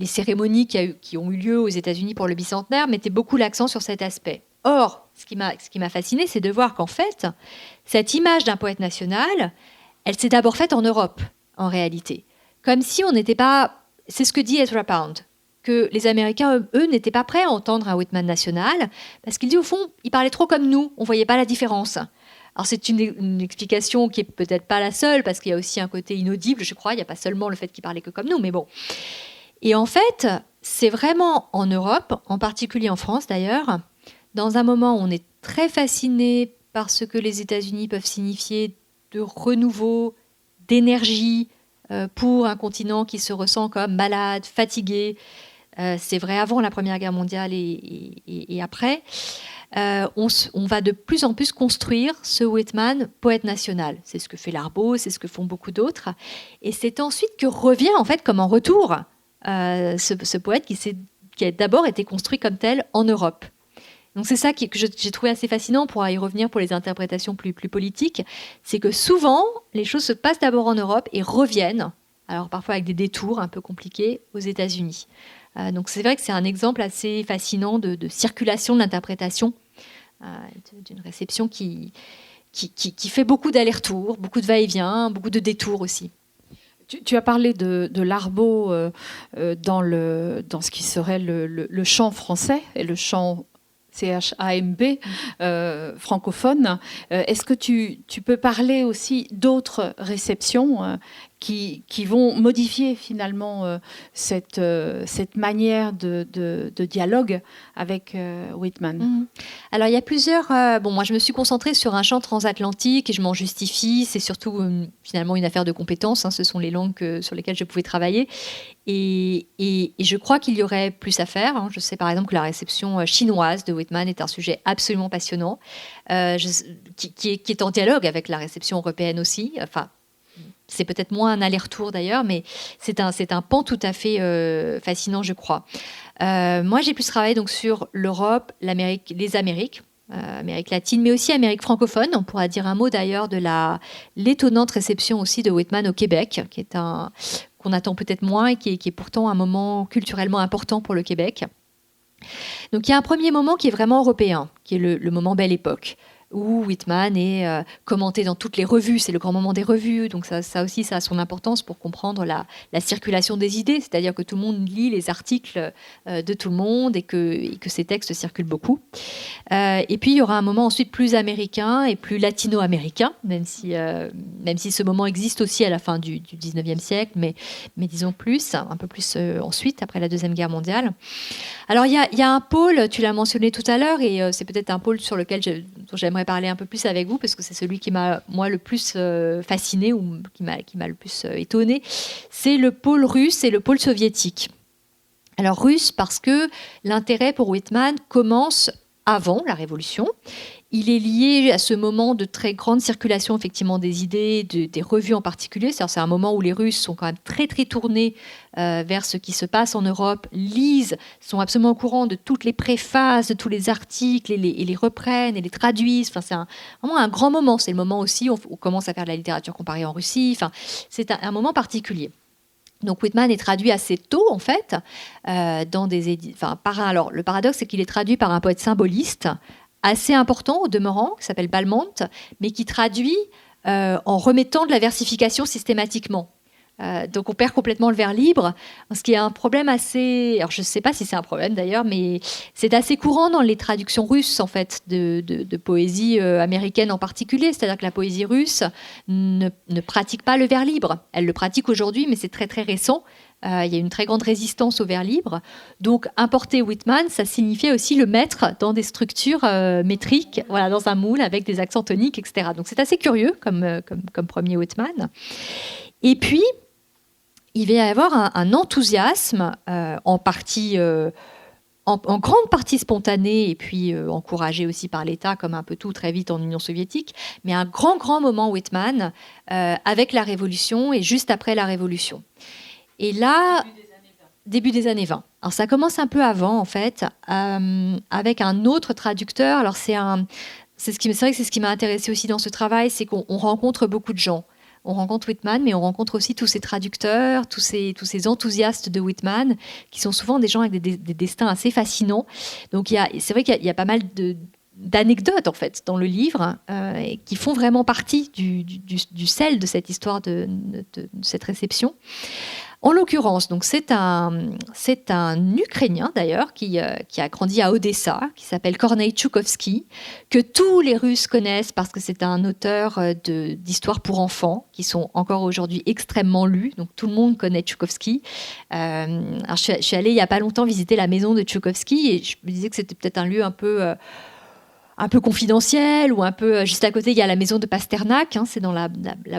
cérémonies qui ont eu lieu aux États-Unis pour le bicentenaire mettaient beaucoup l'accent sur cet aspect. Or, ce qui m'a fascinée, c'est de voir qu'en fait, cette image d'un poète national, elle s'est d'abord faite en Europe, en réalité. Comme si on n'était pas... C'est ce que dit Ezra Pound, que les Américains, eux, n'étaient pas prêts à entendre un Whitman national, parce qu'il dit, au fond, il parlait trop comme nous, on ne voyait pas la différence. Alors, c'est une explication qui n'est peut-être pas la seule, parce qu'il y a aussi un côté inaudible, je crois, il n'y a pas seulement le fait qu'il parlait que comme nous, mais bon. Et en fait, c'est vraiment en Europe, en particulier en France d'ailleurs, dans un moment où on est très fasciné par ce que les États-Unis peuvent signifier de renouveau, d'énergie, pour un continent qui se ressent comme malade, fatigué. C'est vrai avant la Première Guerre mondiale et après. On va de plus en plus construire ce Whitman poète national. C'est ce que fait Larbaud, c'est ce que font beaucoup d'autres. Et c'est ensuite que revient, en fait, comme en retour, ce poète qui a d'abord été construit comme tel en Europe. Donc c'est ça que j'ai trouvé assez fascinant, pour y revenir pour les interprétations plus politiques, c'est que souvent, les choses se passent d'abord en Europe et reviennent, alors parfois avec des détours un peu compliqués, aux États-Unis. Donc c'est vrai que c'est un exemple assez fascinant de circulation de l'interprétation, d'une réception qui fait beaucoup d'allers-retours, beaucoup de va-et-vient, beaucoup de détours aussi. Tu as parlé de Larbaud dans ce qui serait le chant français et le chant CHAMB francophone. Est-ce que tu peux parler aussi d'autres réceptions qui vont modifier finalement cette manière de dialogue avec Whitman? Alors il y a plusieurs... moi je me suis concentrée sur un chant transatlantique et je m'en justifie. C'est surtout finalement une affaire de compétences. Ce sont les langues sur lesquelles je pouvais travailler. Et je crois qu'il y aurait plus à faire. Je sais par exemple que la réception chinoise de Whitman est un sujet absolument passionnant, qui est en dialogue avec la réception européenne aussi. Enfin, c'est peut-être moins un aller-retour d'ailleurs, mais c'est un pan tout à fait fascinant, je crois. Moi, j'ai plus travaillé donc sur l'Europe, l'Amérique, les Amériques, Amérique latine, mais aussi Amérique francophone. On pourra dire un mot d'ailleurs de l'étonnante réception aussi de Whitman au Québec, qui est qu'on attend peut-être moins et qui est pourtant un moment culturellement important pour le Québec. Donc il y a un premier moment qui est vraiment européen, qui est le moment Belle Époque, où Whitman est commenté dans toutes les revues. C'est le grand moment des revues, donc ça aussi, ça a son importance pour comprendre la circulation des idées, c'est-à-dire que tout le monde lit les articles de tout le monde et que ces textes circulent beaucoup. Et puis, il y aura un moment ensuite plus américain et plus latino-américain, même si ce moment existe aussi à la fin du 19e siècle, mais disons un peu plus ensuite, après la Deuxième Guerre mondiale. Alors, il y a un pôle, tu l'as mentionné tout à l'heure, et c'est peut-être un pôle sur lequel dont j'aimerais parler un peu plus avec vous, parce que c'est celui qui m'a, moi, le plus fasciné ou qui m'a le plus étonné. C'est le pôle russe et le pôle soviétique. Alors, russe, parce que l'intérêt pour Whitman commence avant la Révolution. Il est lié à ce moment de très grande circulation, effectivement, des idées, des revues en particulier. C'est un moment où les Russes sont quand même très, très tournés vers ce qui se passe en Europe, lisent, sont absolument au courant de toutes les préfaces, de tous les articles, et les reprennent et les traduisent. Enfin, c'est vraiment un grand moment. C'est le moment aussi où on commence à faire de la littérature comparée en Russie. Enfin, c'est un moment particulier. Donc Whitman est traduit assez tôt, en fait, dans des alors, le paradoxe, c'est qu'il est traduit par un poète symboliste assez important au demeurant, qui s'appelle Balmont, mais qui traduit en remettant de la versification systématiquement. Donc on perd complètement le vers libre, ce qui est un problème assez... Alors je ne sais pas si c'est un problème d'ailleurs, mais c'est assez courant dans les traductions russes en fait, de poésie américaine en particulier. C'est-à-dire que la poésie russe ne pratique pas le vers libre. Elle le pratique aujourd'hui, mais c'est très très récent. Il y a une très grande résistance au vers libre. Donc importer Whitman, ça signifiait aussi le mettre dans des structures métriques, voilà, dans un moule avec des accents toniques, etc. Donc c'est assez curieux comme premier Whitman. Et puis, il va y avoir un enthousiasme, en grande partie spontané, et puis encouragé aussi par l'État, comme un peu tout très vite en Union soviétique, mais un grand moment Whitman avec la Révolution et juste après la Révolution. Et là, début des années 20. Alors ça commence un peu avant, en fait, avec un autre traducteur. Alors c'est vrai que c'est ce qui m'a intéressé aussi dans ce travail, c'est qu'on rencontre beaucoup de gens. On rencontre Whitman, mais on rencontre aussi tous ces traducteurs, tous ces enthousiastes de Whitman, qui sont souvent des gens avec des destins assez fascinants. Donc c'est vrai qu'il y a pas mal d'anecdotes en fait dans le livre qui font vraiment partie du sel de cette histoire de cette réception. En l'occurrence, donc c'est un Ukrainien d'ailleurs qui a grandi à Odessa, qui s'appelle Kornei Tchoukovsky, que tous les Russes connaissent parce que c'est un auteur d'histoires pour enfants qui sont encore aujourd'hui extrêmement lus. Donc tout le monde connaît Tchoukovsky. Alors je suis allée il y a pas longtemps visiter la maison de Tchoukovsky et je me disais que c'était peut-être un lieu un peu confidentiel ou un peu juste à côté, il y a la maison de Pasternak, c'est dans la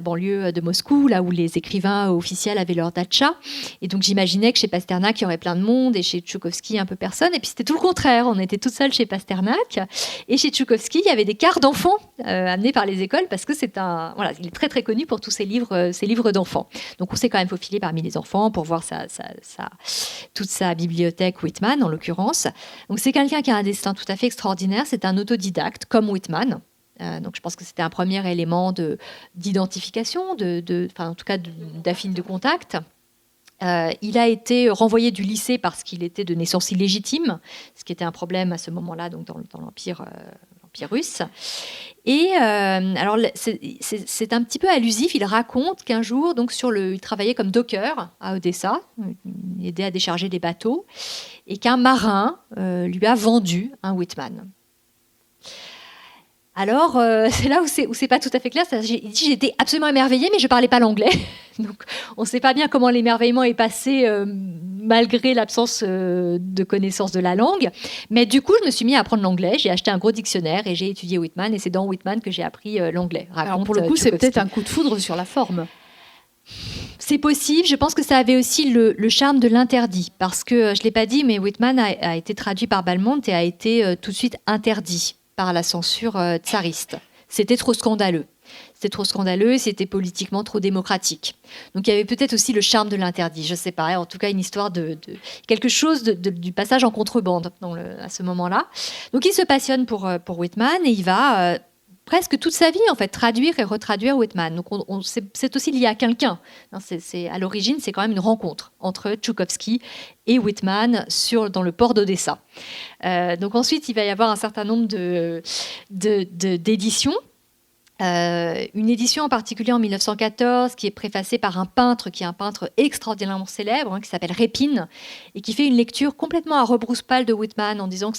banlieue de Moscou, là où les écrivains officiels avaient leur datcha. Et donc j'imaginais que chez Pasternak, il y aurait plein de monde et chez Tchoukovsky, un peu personne. Et puis c'était tout le contraire, on était toutes seules chez Pasternak. Et chez Tchoukovsky, il y avait des cars d'enfants amenés par les écoles parce que il est très très connu pour tous ses livres d'enfants. Donc on s'est quand même faufilé parmi les enfants pour voir toute sa bibliothèque Whitman en l'occurrence. Donc c'est quelqu'un qui a un destin tout à fait extraordinaire, c'est un autodidacte comme Whitman. Donc je pense que c'était un premier élément d'identification, en tout cas d'affine de contact. Il a été renvoyé du lycée parce qu'il était de naissance illégitime, ce qui était un problème à ce moment-là donc dans l'Empire russe. Et alors c'est un petit peu allusif. Il raconte qu'un jour, donc il travaillait comme docker à Odessa, il aidait à décharger des bateaux, et qu'un marin lui a vendu un Whitman. Alors, c'est là où c'est pas tout à fait clair. J'étais absolument émerveillée, mais je parlais pas l'anglais. Donc, on ne sait pas bien comment l'émerveillement est passé malgré l'absence de connaissance de la langue. Mais du coup, je me suis mis à apprendre l'anglais. J'ai acheté un gros dictionnaire et j'ai étudié Whitman. Et c'est dans Whitman que j'ai appris l'anglais. Alors, pour le coup, c'est peut-être un coup de foudre sur la forme. C'est possible. Je pense que ça avait aussi le charme de l'interdit. Parce que, je ne l'ai pas dit, mais Whitman a été traduit par Balmont et a été tout de suite interdit par la censure tsariste. C'était trop scandaleux. C'était politiquement trop démocratique. Donc il y avait peut-être aussi le charme de l'interdit, je ne sais pas, en tout cas une histoire de quelque chose du passage en contrebande à ce moment-là. Donc il se passionne pour Whitman et il va presque toute sa vie en fait traduire et retraduire Whitman. Donc c'est aussi lié à quelqu'un. À l'origine, c'est quand même une rencontre entre Tchoukovsky et Whitman dans le port d'Odessa. Donc ensuite, il va y avoir un certain nombre d'éditions. Une édition en particulier en 1914 qui est préfacée par un peintre qui est un peintre extraordinairement célèbre qui s'appelle Repin et qui fait une lecture complètement à rebrousse-poil de Whitman en disant que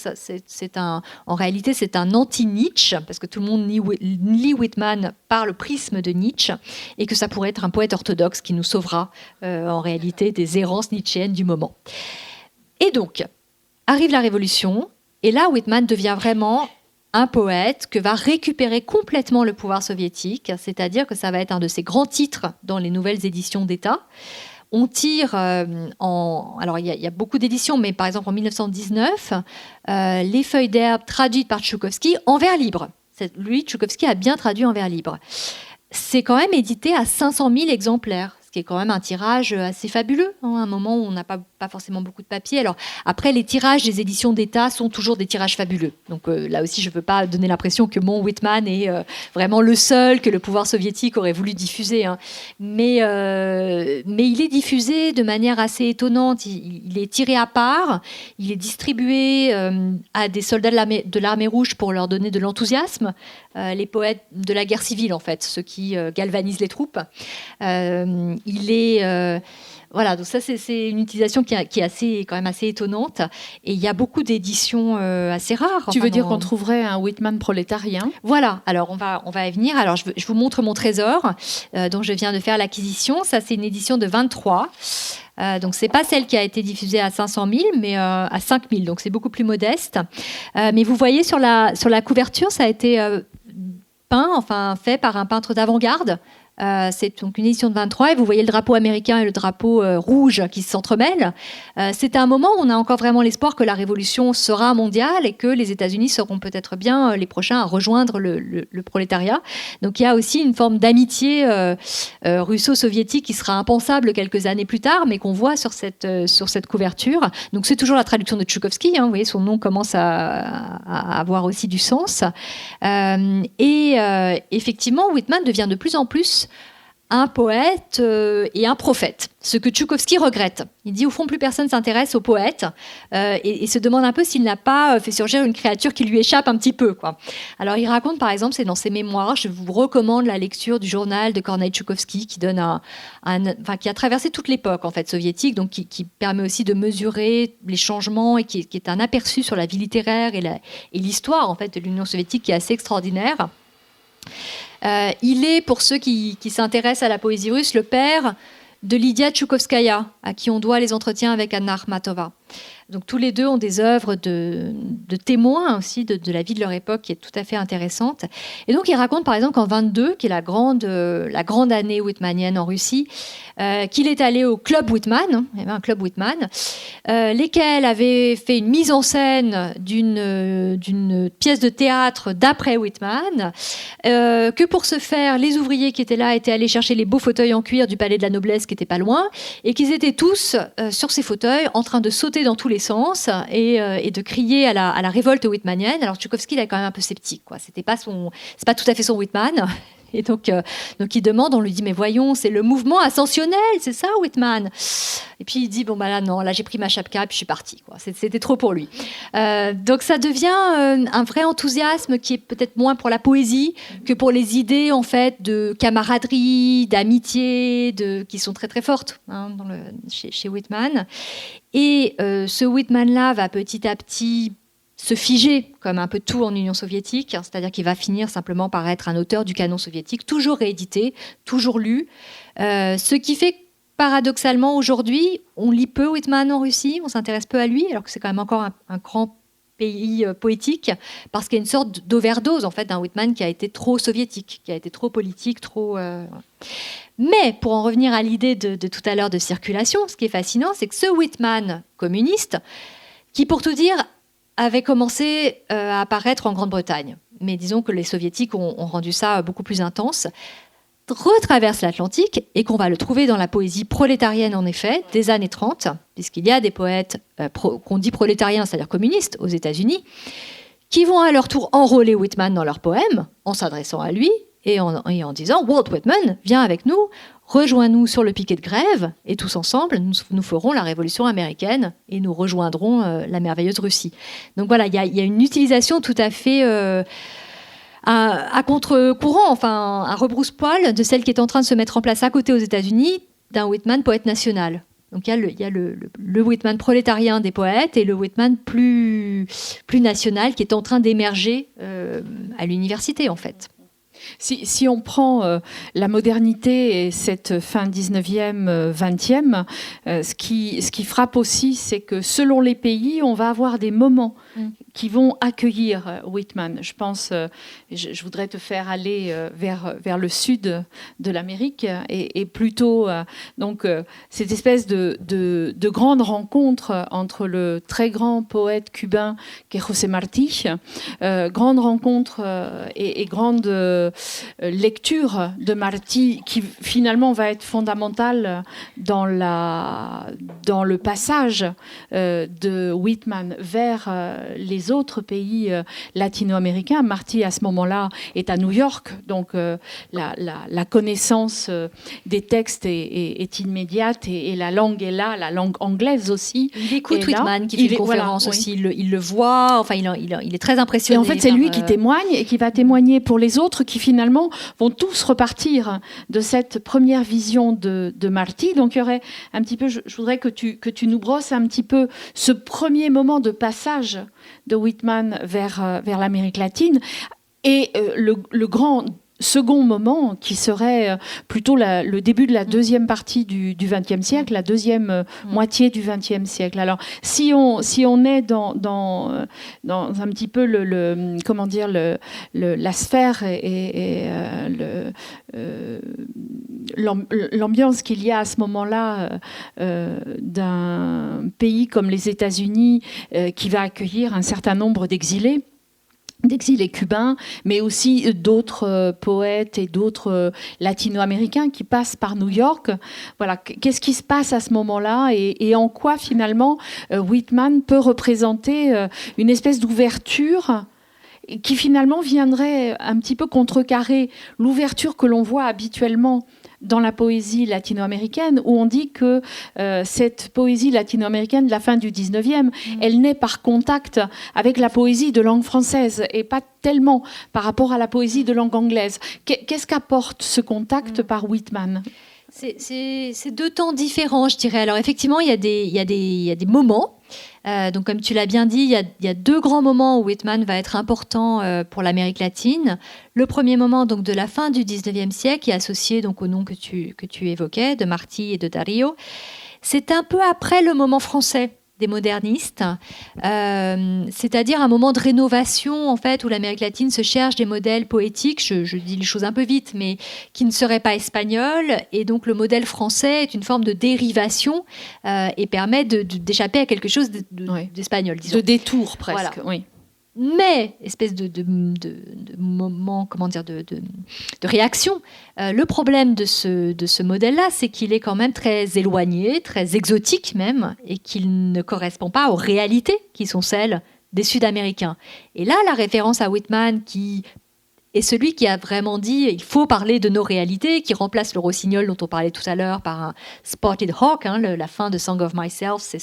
en réalité c'est un anti-Nietzsche parce que tout le monde lit Whitman par le prisme de Nietzsche et que ça pourrait être un poète orthodoxe qui nous sauvera en réalité des errances nietzschéennes du moment. Et donc arrive la Révolution et là Whitman devient vraiment un poète que va récupérer complètement le pouvoir soviétique, c'est-à-dire que ça va être un de ses grands titres dans les nouvelles éditions d'État. On tire alors il y a beaucoup d'éditions, mais par exemple en 1919, Les Feuilles d'herbe traduites par Tchoukovsky en vers libre. Tchoukovsky a bien traduit en vers libre. C'est quand même édité à 500 000 exemplaires, ce qui est quand même un tirage assez fabuleux, à un moment où on n'a pas pas forcément beaucoup de papier. Alors après, les tirages des éditions d'État sont toujours des tirages fabuleux. Donc là aussi, je ne veux pas donner l'impression que mon Whitman est vraiment le seul que le pouvoir soviétique aurait voulu diffuser. Hein. Mais il est diffusé de manière assez étonnante. Il est tiré à part, il est distribué à des soldats de l'armée rouge pour leur donner de l'enthousiasme. Les poètes de la guerre civile, en fait, ceux qui galvanisent les troupes. Il est... Voilà, donc ça c'est une utilisation qui est quand même assez étonnante. Et il y a beaucoup d'éditions assez rares. Tu veux dire qu'on trouverait un Whitman prolétarien ? Voilà, alors on va y venir. Alors je vous montre mon trésor dont je viens de faire l'acquisition. Ça c'est une édition de 23. Donc c'est pas celle qui a été diffusée à 500 000, mais à 5 000. Donc c'est beaucoup plus modeste. Mais vous voyez sur la couverture, ça a été fait par un peintre d'avant-garde. C'est donc une édition de 23 et vous voyez le drapeau américain et le drapeau rouge qui s'entremêlent. C'est un moment où on a encore vraiment l'espoir que la révolution sera mondiale et que les États-Unis seront peut-être bien les prochains à rejoindre le prolétariat. Donc il y a aussi une forme d'amitié russo-soviétique qui sera impensable quelques années plus tard, mais qu'on voit sur cette couverture. Donc c'est toujours la traduction de Tchaikovsky. Hein, vous voyez, son nom commence à avoir aussi du sens. Effectivement, Whitman devient de plus en plus un poète et un prophète, ce que Tchaikovsky regrette. Il dit au fond plus personne s'intéresse au poète et se demande un peu s'il n'a pas fait surgir une créature qui lui échappe un petit peu, quoi. Alors il raconte par exemple, c'est dans ses mémoires, je vous recommande la lecture du journal de Korneï Tchaikovsky qui donne qui a traversé toute l'époque en fait soviétique, donc qui permet aussi de mesurer les changements et qui est un aperçu sur la vie littéraire et l'histoire en fait de l'Union soviétique qui est assez extraordinaire. Il est, pour ceux qui s'intéressent à la poésie russe, le père de Lydia Tchoukovskaya, à qui on doit les entretiens avec Anna Akhmatova. Donc tous les deux ont des œuvres de témoins aussi de la vie de leur époque qui est tout à fait intéressante. Et donc il raconte par exemple qu'en 22, qui est la grande année whitmanienne en Russie, qu'il est allé au club Whitman, il y avait un club Whitman, lesquels avaient fait une mise en scène d'une pièce de théâtre d'après Whitman, que pour ce faire, les ouvriers qui étaient là étaient allés chercher les beaux fauteuils en cuir du palais de la noblesse qui n'était pas loin, et qu'ils étaient tous sur ces fauteuils en train de sauter dans tous les sens et de crier à la révolte whitmanienne. Alors Tchaikovsky il est quand même un peu sceptique, quoi. C'est pas tout à fait son Whitman. Et donc il demande, on lui dit mais voyons, c'est le mouvement ascensionnel, c'est ça Whitman. Et puis il dit bon bah là j'ai pris ma chapka et puis je suis parti, quoi. C'était trop pour lui. Donc ça devient un vrai enthousiasme qui est peut-être moins pour la poésie que pour les idées en fait de camaraderie, d'amitié, qui sont très très fortes hein, chez Whitman. Et ce Whitman-là va petit à petit se figer, comme un peu tout en Union soviétique, c'est-à-dire qu'il va finir simplement par être un auteur du canon soviétique, toujours réédité, toujours lu, ce qui fait paradoxalement aujourd'hui, on lit peu Whitman en Russie, on s'intéresse peu à lui, alors que c'est quand même encore un grand pays poétique, parce qu'il y a une sorte d'overdose en fait d'un Whitman qui a été trop soviétique, qui a été trop politique, trop... Mais pour en revenir à l'idée de tout à l'heure de circulation, ce qui est fascinant, c'est que ce Whitman communiste, qui pour tout dire avait commencé à apparaître en Grande-Bretagne, mais disons que les soviétiques ont rendu ça beaucoup plus intense, retraverse l'Atlantique et qu'on va le trouver dans la poésie prolétarienne en effet, des années 30, puisqu'il y a des poètes qu'on dit prolétariens, c'est-à-dire communistes, aux États-Unis, qui vont à leur tour enrôler Whitman dans leurs poèmes, en s'adressant à lui et en disant « Walt Whitman, viens avec nous, rejoins-nous sur le piquet de grève et tous ensemble, nous ferons la révolution américaine et nous rejoindrons la merveilleuse Russie. » Donc voilà, il y a une utilisation tout à fait à contre-courant, enfin à rebrousse-poil de celle qui est en train de se mettre en place à côté aux États-Unis d'un Whitman poète national. Donc il y a le Whitman prolétarien des poètes et le Whitman plus national qui est en train d'émerger à l'université en fait. Si on prend la modernité et cette fin 19e, 20e, ce qui frappe aussi, c'est que selon les pays, on va avoir des moments qui vont accueillir Whitman. Je pense, je voudrais te faire aller vers le sud de l'Amérique et plutôt donc cette espèce de grande rencontre entre le très grand poète cubain qu'est José Martí, grande rencontre et grande lecture de Martí qui finalement va être fondamentale dans le passage de Whitman vers les autres pays latino-américains. Martí, à ce moment-là, est à New York, donc la connaissance des textes est immédiate et la langue est là, la langue anglaise aussi. Il écoute Whitman qui fait une conférence aussi, il le voit, enfin il est très impressionné. Et en fait, c'est lui qui témoigne et qui va témoigner pour les autres qui finalement vont tous repartir de cette première vision de Martí. Donc il y aurait un petit peu, je voudrais que tu nous brosses un petit peu ce premier moment de passage de Whitman vers l'Amérique latine et le grand second moment qui serait plutôt le début de la deuxième partie du XXe siècle, la deuxième moitié du XXe siècle. Alors, si on est dans un petit peu la sphère et l'ambiance qu'il y a à ce moment-là d'un pays comme les États-Unis qui va accueillir un certain nombre d'exilés cubains, mais aussi d'autres poètes et d'autres latino-américains qui passent par New York. Voilà, qu'est-ce qui se passe à ce moment-là et en quoi finalement Whitman peut représenter une espèce d'ouverture qui finalement viendrait un petit peu contrecarrer l'ouverture que l'on voit habituellement dans la poésie latino-américaine, où on dit que cette poésie latino-américaine de la fin du 19e, elle naît par contact avec la poésie de langue française et pas tellement par rapport à la poésie de langue anglaise. Qu'est-ce qu'apporte ce contact par Whitman ? C'est deux temps différents, je dirais. Alors effectivement, il y a des moments. Donc comme tu l'as bien dit, il y a deux grands moments où Whitman va être important pour l'Amérique latine. Le premier moment donc de la fin du 19e siècle, qui est associé donc au nom que tu évoquais, de Martí et de Darío. C'est un peu après le moment français des modernistes, c'est-à-dire un moment de rénovation en fait où l'Amérique latine se cherche des modèles poétiques, je dis les choses un peu vite, mais qui ne seraient pas espagnols, et donc le modèle français est une forme de dérivation et permet d'échapper à quelque chose d'espagnol, disons. De détour presque, voilà. Oui. Mais, espèce de moment, comment dire, de réaction, le problème de ce modèle-là, c'est qu'il est quand même très éloigné, très exotique même, et qu'il ne correspond pas aux réalités qui sont celles des Sud-Américains. Et là, la référence à Whitman, qui est celui qui a vraiment dit il faut parler de nos réalités, qui remplace le rossignol dont on parlait tout à l'heure par un spotted hawk, la fin de Song of Myself, c'est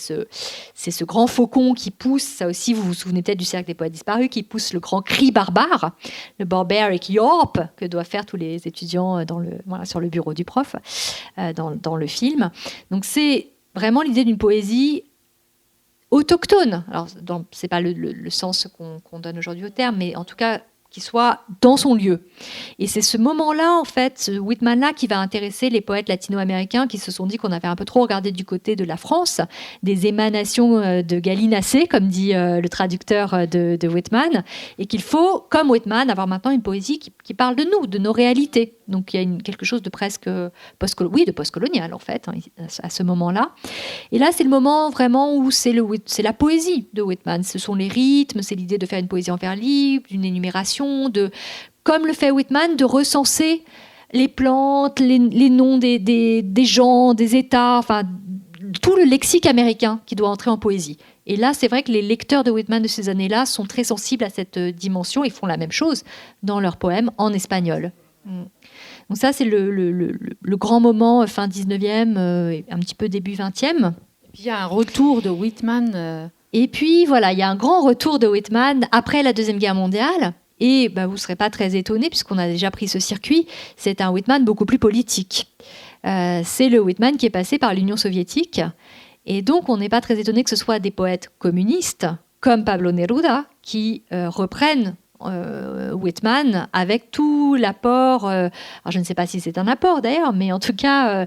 ce grand faucon qui pousse, ça aussi vous vous souvenez peut-être du Cercle des poètes disparus, qui pousse le grand cri barbare, le barbaric yawp que doivent faire tous les étudiants sur le bureau du prof dans le film. Donc c'est vraiment l'idée d'une poésie autochtone. Alors c'est pas le sens qu'on donne aujourd'hui au terme, mais en tout cas qui soit dans son lieu. Et c'est ce moment-là, en fait, ce Whitman-là, qui va intéresser les poètes latino-américains qui se sont dit qu'on avait un peu trop regardé du côté de la France, des émanations de gallinacées, comme dit le traducteur de Whitman, et qu'il faut, comme Whitman, avoir maintenant une poésie qui parle de nous, de nos réalités. Donc il y a quelque chose de presque postcolonial, en fait, à ce moment-là. Et là, c'est le moment vraiment où c'est la poésie de Whitman. Ce sont les rythmes, c'est l'idée de faire une poésie en vers libre, d'une énumération, comme le fait Whitman, de recenser les plantes, les noms des gens, des États, enfin tout le lexique américain qui doit entrer en poésie. Et là, c'est vrai que les lecteurs de Whitman de ces années-là sont très sensibles à cette dimension et font la même chose dans leurs poèmes en espagnol. Donc ça, c'est le grand moment fin 19e, un petit peu début 20e. Il y a un retour de Whitman. Et puis, voilà, il y a un grand retour de Whitman après la Deuxième Guerre mondiale. Et vous ne serez pas très étonnés, puisqu'on a déjà pris ce circuit, c'est un Whitman beaucoup plus politique. C'est le Whitman qui est passé par l'Union soviétique. Et donc, on n'est pas très étonné que ce soit des poètes communistes, comme Pablo Neruda, qui reprennent Whitman avec tout l'apport, alors je ne sais pas si c'est un apport d'ailleurs, mais en tout cas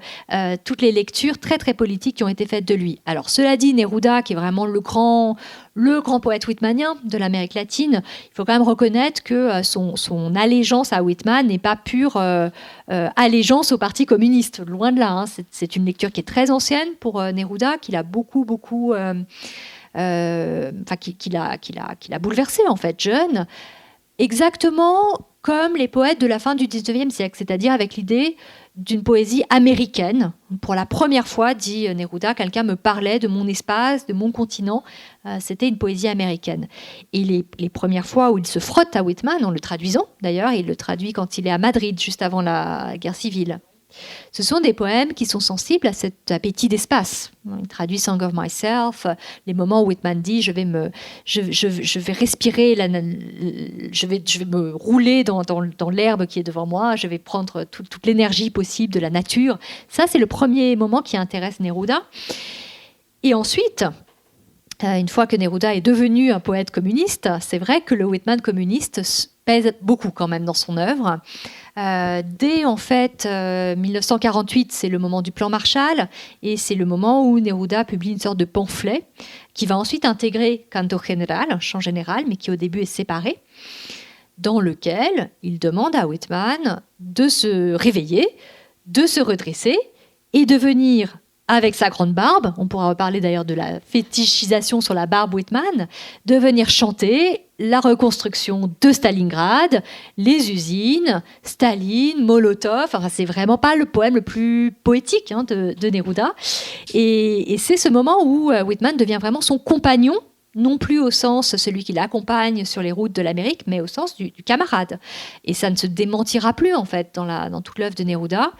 toutes les lectures très très politiques qui ont été faites de lui. Alors cela dit, Neruda, qui est vraiment le grand poète whitmanien de l'Amérique latine, il faut quand même reconnaître que son allégeance à Whitman n'est pas pure allégeance au Parti communiste, loin de là, hein. C'est une lecture qui est très ancienne pour Neruda, qu'il a beaucoup qu'il a bouleversé en fait jeune. Exactement comme les poètes de la fin du XIXe siècle, c'est-à-dire avec l'idée d'une poésie américaine. Pour la première fois, dit Neruda, quelqu'un me parlait de mon espace, de mon continent. C'était une poésie américaine. Et les premières fois où il se frotte à Whitman, en le traduisant d'ailleurs, il le traduit quand il est à Madrid, juste avant la guerre civile. Ce sont des poèmes qui sont sensibles à cet appétit d'espace. Il traduit Song of Myself, les moments où Whitman dit je vais respirer, je vais me rouler dans l'herbe qui est devant moi, je vais prendre toute l'énergie possible de la nature. Ça, c'est le premier moment qui intéresse Neruda. Et ensuite, une fois que Neruda est devenu un poète communiste, c'est vrai que le Whitman communiste pèse beaucoup quand même dans son œuvre. Dès en fait 1948, c'est le moment du plan Marshall et c'est le moment où Neruda publie une sorte de pamphlet qui va ensuite intégrer Canto General, un chant général, mais qui au début est séparé, dans lequel il demande à Whitman de se réveiller, de se redresser et de venir avec sa grande barbe, on pourra reparler d'ailleurs de la fétichisation sur la barbe Whitman, de venir chanter la reconstruction de Stalingrad, les usines, Staline, Molotov. Enfin, c'est vraiment pas le poème le plus poétique de Neruda. Et c'est ce moment où Whitman devient vraiment son compagnon, non plus au sens celui qui l'accompagne sur les routes de l'Amérique, mais au sens du camarade. Et ça ne se démentira plus en fait dans toute l'œuvre de Neruda.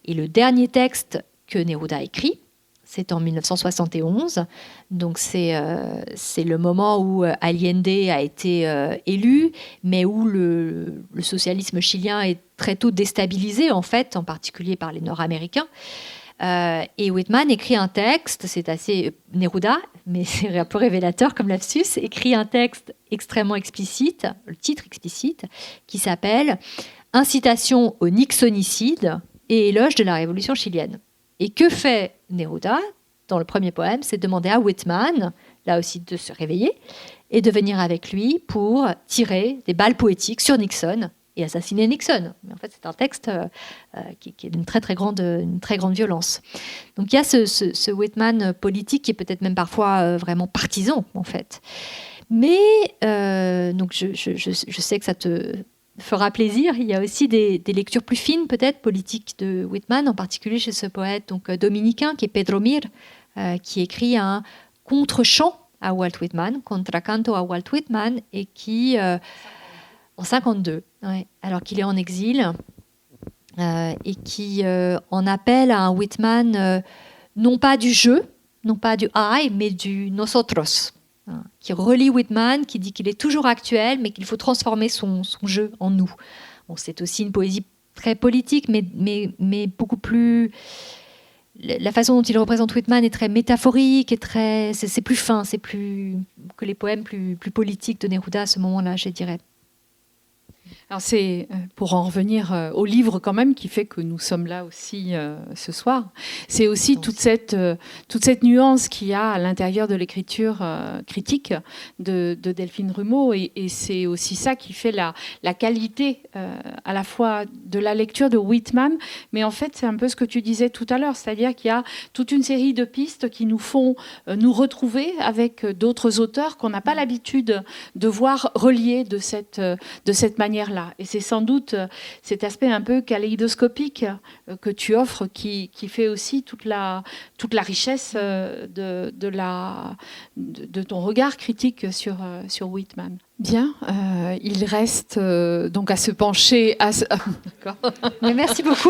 Et le dernier texte que Neruda écrit, c'est en 1971. Donc c'est le moment où Allende a été élu, mais où le socialisme chilien est très tôt déstabilisé, en fait, en particulier par les Nord-Américains. Et Whitman écrit un texte, c'est assez Neruda, mais c'est un peu révélateur comme lapsus, écrit un texte extrêmement explicite, le titre explicite, qui s'appelle « Incitation au nixonicide et éloge de la révolution chilienne ». Et que fait Neruda dans le premier poème? C'est demander à Whitman, là aussi, de se réveiller et de venir avec lui pour tirer des balles poétiques sur Nixon et assassiner Nixon. Mais en fait, c'est un texte qui est d'une très grande violence. Donc il y a ce Whitman politique qui est peut-être même parfois vraiment partisan, en fait. Mais donc je sais que ça te fera plaisir. Il y a aussi des lectures plus fines, peut-être, politiques de Whitman, en particulier chez ce poète donc, dominicain, qui est Pedro Mir, qui écrit un contre-chant à Walt Whitman, contracanto à Walt Whitman, et qui, en 52, ouais, alors qu'il est en exil, et qui en appelle à un Whitman, non pas du je, non pas du I, mais du nosotros, qui relie Whitman, qui dit qu'il est toujours actuel, mais qu'il faut transformer son jeu en nous. Bon, c'est aussi une poésie très politique, mais beaucoup plus... La façon dont il représente Whitman est très métaphorique, c'est plus fin, c'est plus que les poèmes plus politiques de Neruda à ce moment-là, je dirais. Alors c'est, pour en revenir au livre quand même, qui fait que nous sommes là aussi ce soir, c'est aussi toute cette nuance qu'il y a à l'intérieur de l'écriture critique de Delphine Rumeau, et c'est aussi ça qui fait la qualité à la fois de la lecture de Whitman, mais en fait c'est un peu ce que tu disais tout à l'heure, c'est-à-dire qu'il y a toute une série de pistes qui nous font nous retrouver avec d'autres auteurs qu'on n'a pas l'habitude de voir reliés de cette manière-là. Et c'est sans doute cet aspect un peu kaléidoscopique que tu offres qui fait aussi toute la richesse de ton regard critique sur Whitman. Bien, il reste donc à se pencher... D'accord. Mais merci beaucoup.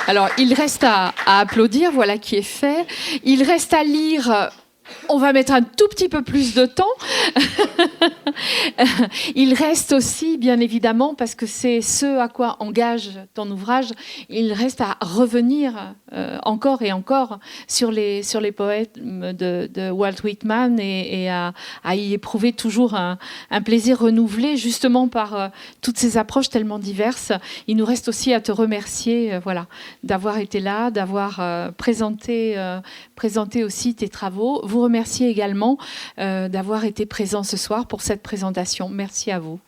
Alors, il reste à applaudir, voilà qui est fait. Il reste à lire... On va mettre un tout petit peu plus de temps. Il reste aussi, bien évidemment, parce que c'est ce à quoi engage ton ouvrage, il reste à revenir encore et encore sur les poètes de Walt Whitman et à y éprouver toujours un plaisir renouvelé, justement par toutes ces approches tellement diverses. Il nous reste aussi à te remercier d'avoir été là, d'avoir présenté aussi tes travaux. Vous remercier également d'avoir été présent ce soir pour cette présentation. Merci à vous.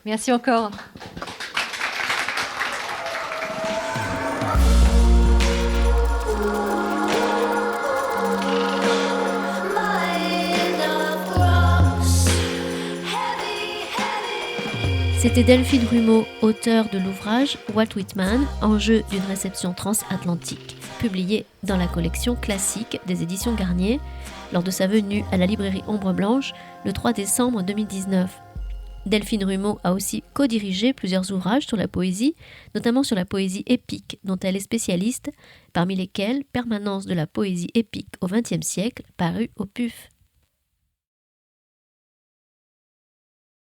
Merci encore. C'était Delphine Rumeau, auteure de l'ouvrage Walt Whitman, enjeu d'une réception transatlantique, publié dans la collection classique des éditions Garnier, lors de sa venue à la librairie Ombre Blanche le 3 décembre 2019. Delphine Rumeau a aussi co-dirigé plusieurs ouvrages sur la poésie, notamment sur la poésie épique, dont elle est spécialiste, parmi lesquels Permanence de la poésie épique au XXe siècle, paru au PUF.